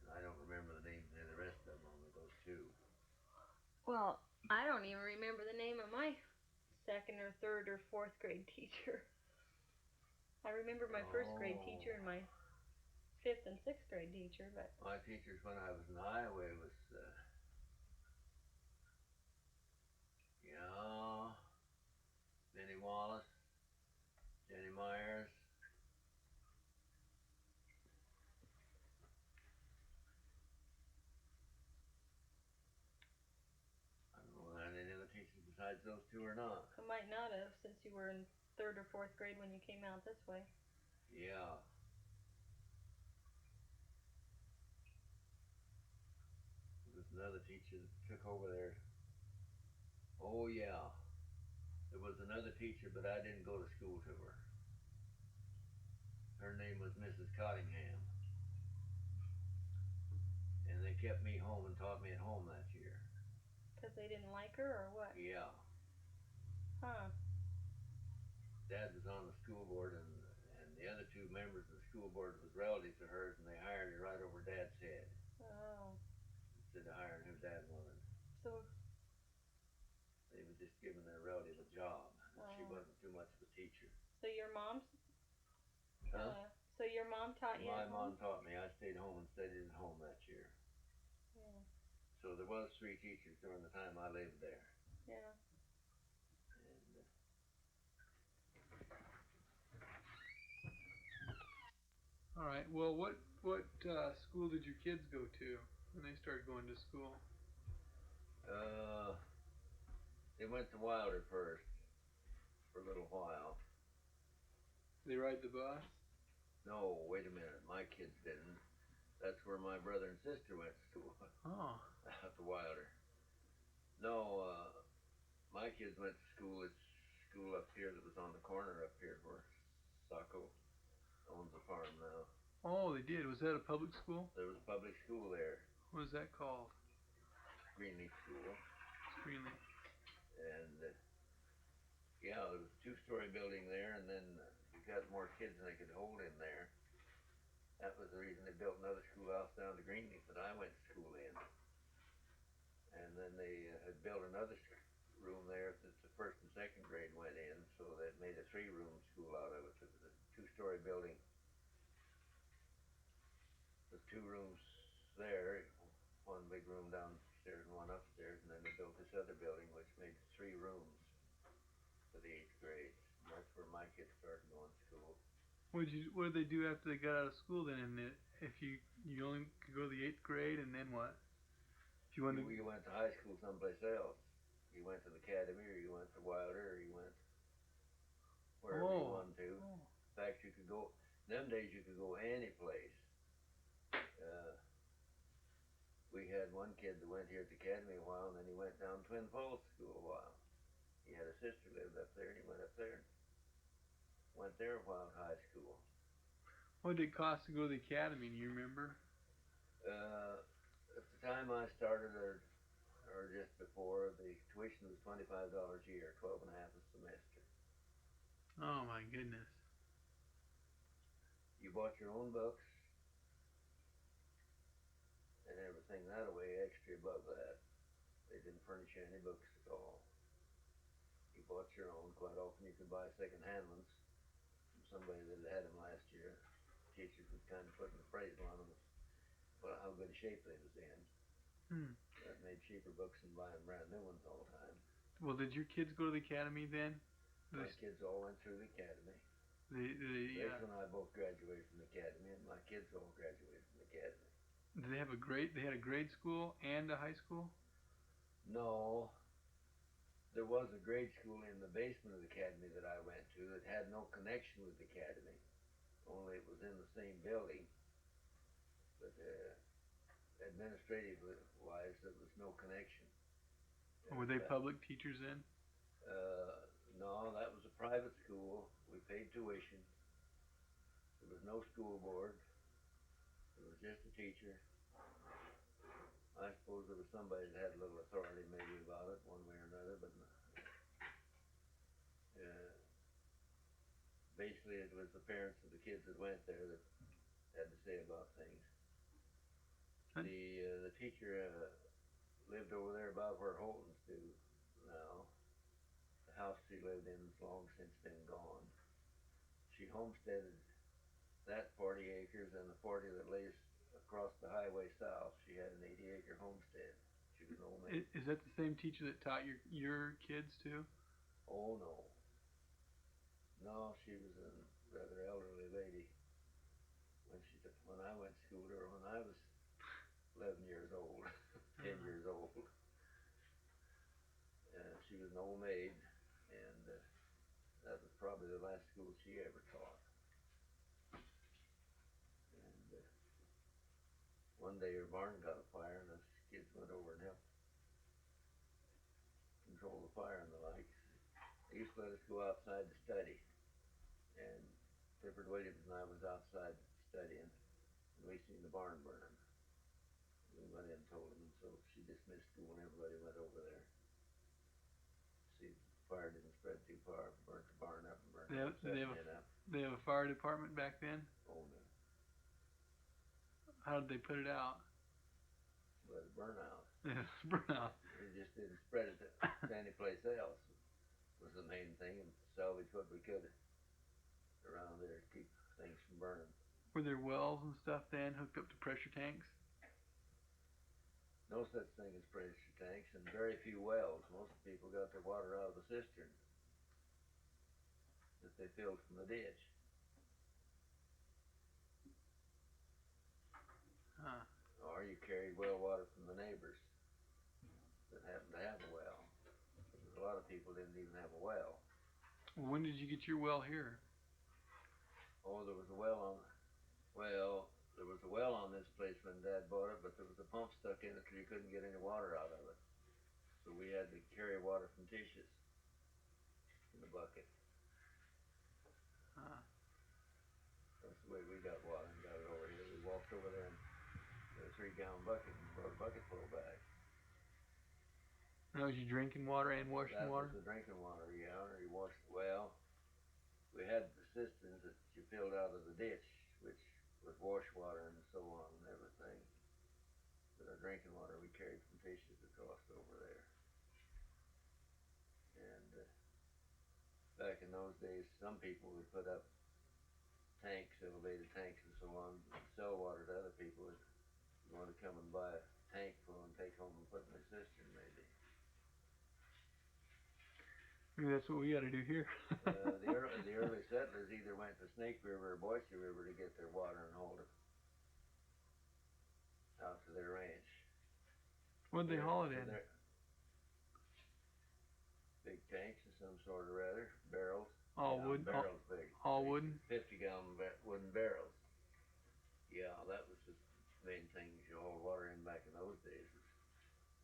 And I don't remember the names of the rest of them, only those two. Well, I don't even remember the name of my second or third or fourth grade teacher. I remember my first grade teacher and my 5th and 6th grade teacher, but My teachers when I was in Iowa was, yeah, Benny Wallace, Jenny Myers. I don't know whether I had any other teachers besides those two or not. I might not have since you were in 3rd or 4th grade when you came out this way. Yeah. There was another teacher that took over there. Oh, yeah. There was another teacher, but I didn't go to school to her. Her name was Mrs. Cottingham. And they kept me home and taught me at home that year. Because they didn't like her or what? Yeah. Huh. Dad was on the school board, and the other two members of the school board was relatives of hers, and they hired her right over Dad's head. Oh. Instead of hiring who Dad wanted. So. They were just giving their relative a job. Oh. She wasn't too much of a teacher. So your mom's. Huh? So your mom taught you My at mom home? taught me. I stayed home and studied at home that year. Yeah. So there was 3 teachers during the time I lived there. Yeah. And All right. Well, what school did your kids go to when they started going to school? they went to Wilder first for a little while. They ride the bus? No, wait a minute. My kids didn't. That's where my brother and sister went to school. Oh. Out to Wilder. No, my kids went to school at school up here that was on the corner up here where Saco owns a farm now. Oh, they did. Was that a public school? There was a public school there. What was that called? Greenleaf School. Greenleaf. And yeah, there was a 2-story building there, and then you got more kids than they could hold in there. That was the reason they built another schoolhouse down to Greenleaf that I went to school in. And then they had built another room there that the 1st and 2nd grade went in, so they made a 3-room school out of it. It was a 2-story building with 2 rooms there, one big room downstairs and one upstairs, and then they built this other building which made 3 rooms for the 8th grades. And that's where my kids started going to school. What did they do after they got out of school then? And if you only could go to the 8th grade, and then what? If you wanted You went to high school someplace else. You went to the academy, or you went to Wilder, or you went wherever you wanted to. Oh. In fact, you could go. Them days you could go any place. We had one kid that went here at the academy a while, and then he went down Twin Falls School a while. He had a sister lived up there, and he went up there. Went there a while at high school. What did it cost to go to the academy? Do you remember? At the time I started, or or just before, the tuition was $25 a year, 12 and a half a semester. Oh my goodness. You bought your own books and everything that way extra above that. They didn't furnish you any books at all. You bought your own. Quite often you could buy second-hand ones from somebody that had them last year. Teachers would kind of put an appraisal on them, well, how good shape they was in. Hmm. That made cheaper books than buying brand new ones all the time. Well, did your kids go to the academy then? My kids all went through the academy. Rachel and I both graduated from the academy, and my kids all graduated from the academy. Did they have a grade? They had a grade school and a high school. No, there was a grade school in the basement of the academy that I went to that had no connection with the academy. Only it was in the same building, but administrative wise, there was no connection. Were they public teachers then? No, that was a private school. We paid tuition. There was no school board. There was just a teacher. I suppose there was somebody that had a little authority maybe about it one way or another, but basically it was the parents of the kids that went there that had to say about things. The teacher lived over there about where Holton's do now. The house she lived in has long since been gone. She homesteaded that 40 acres and the 40 that lays across the highway south. She had an 80-acre homestead. She was an old maid. Is that the same teacher that taught your kids too? Oh no. No, she was a rather elderly lady when I went to school to her when I was 11 years old, 10 years old. She was an old maid, and that was probably the last school she ever taught. And one day her barn got a fire, and us kids went over and helped control the fire and the like. They used to let us go outside to study, and Clifford Williams and I was outside studying, and we seen the barn burn. We went in and told them, and so she dismissed school and everybody went over there. See, the fire didn't spread too far, burnt the barn up and burned the septic up. They have a fire department back then? Oh no. How did they put it out? Let it burn out. Burn out. It just didn't spread it to any place else. Was the main thing, and salvage what we could around there to keep things from burning. Were there wells and stuff then hooked up to pressure tanks? No such thing as pressure tanks, and very few wells. Most people got their water out of the cistern that they filled from the ditch. Huh. Or you carried well water from the neighbors that happened to have a well. Because a lot of people didn't even have a well. When did you get your well here? Oh, there was a well on this place when Dad bought it, but there was a pump stuck in it so you couldn't get any water out of it. So we had to carry water from Tish's in a bucket. Huh. That's the way we got water and got it over here. We walked over there and got a 3-gallon bucket and brought a bucket full back. That was you drinking water and washing water? That was the drinking water, yeah. Or you washed, well, we had the cisterns that you filled out of the ditch, which was wash water and so on and everything. But our drinking water we carried from Tish's across over there. And back in those days, some people would put up tanks, elevated tanks and so on, and sell water to other people that want to come and buy a tank full and take home and put in their cistern maybe. Maybe that's what we got to do here. The early settlers either went to Snake River or Boise River to get their water and haul it out to their ranch. What'd they haul it in? Big tanks of some sort or other, barrels. All wooden. Barrels big. All wooden. 50-gallon wooden barrels. Yeah, that was the main thing you hauled water in back in those days. Was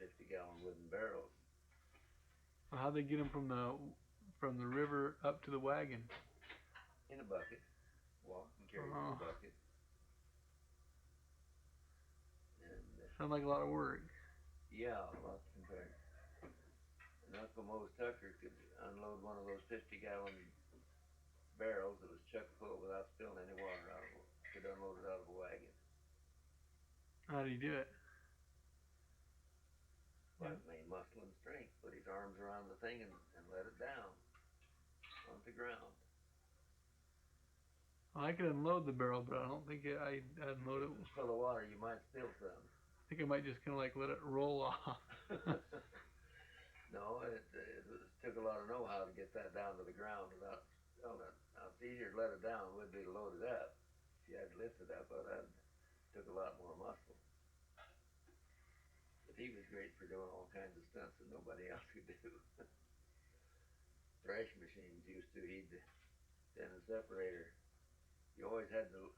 50-gallon wooden barrels. Well, how'd they get them from the river up to the wagon? In a bucket. Walk and carry in a bucket. And sounds like a lot of work. yeah, a lot of turn. And Uncle Mose Tucker could unload one of those 50-gallon barrels that was chock full without spilling any water out of it. Could unload it out of a wagon. How do you do it? By main muscle and strength. Put his arms around the thing and let it down onto the ground. Well, I could unload the barrel, but I don't think I'd unload it. If it's full of water, you might spill some. I think I might just kind of like let it roll off. No, it took a lot of know-how to get that down to the ground without spilling it. Now, it's easier to let it down than it would be to load it up. If you had to lift it up, that took a lot more muscle. But he was great for doing all kinds of stunts that nobody else could do. Thrash machines used to, he'd in a separator. You always had to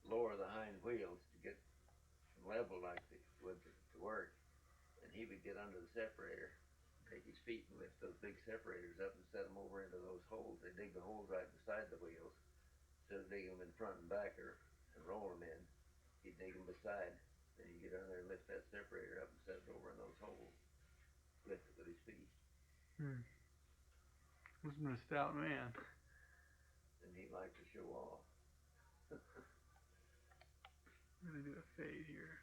lower the hind wheels to get them level like they would to work. And he would get under the separator, take his feet and lift those big separators up and set them over into those holes. They dig the holes right beside the wheels. Instead of digging them in front and back and roll them in, he'd dig them beside. Then he'd get under there and lift that separator up and set it over in those holes. Lift it with his feet. Must have been a stout man. And he liked to show off. I'm gonna do a fade here.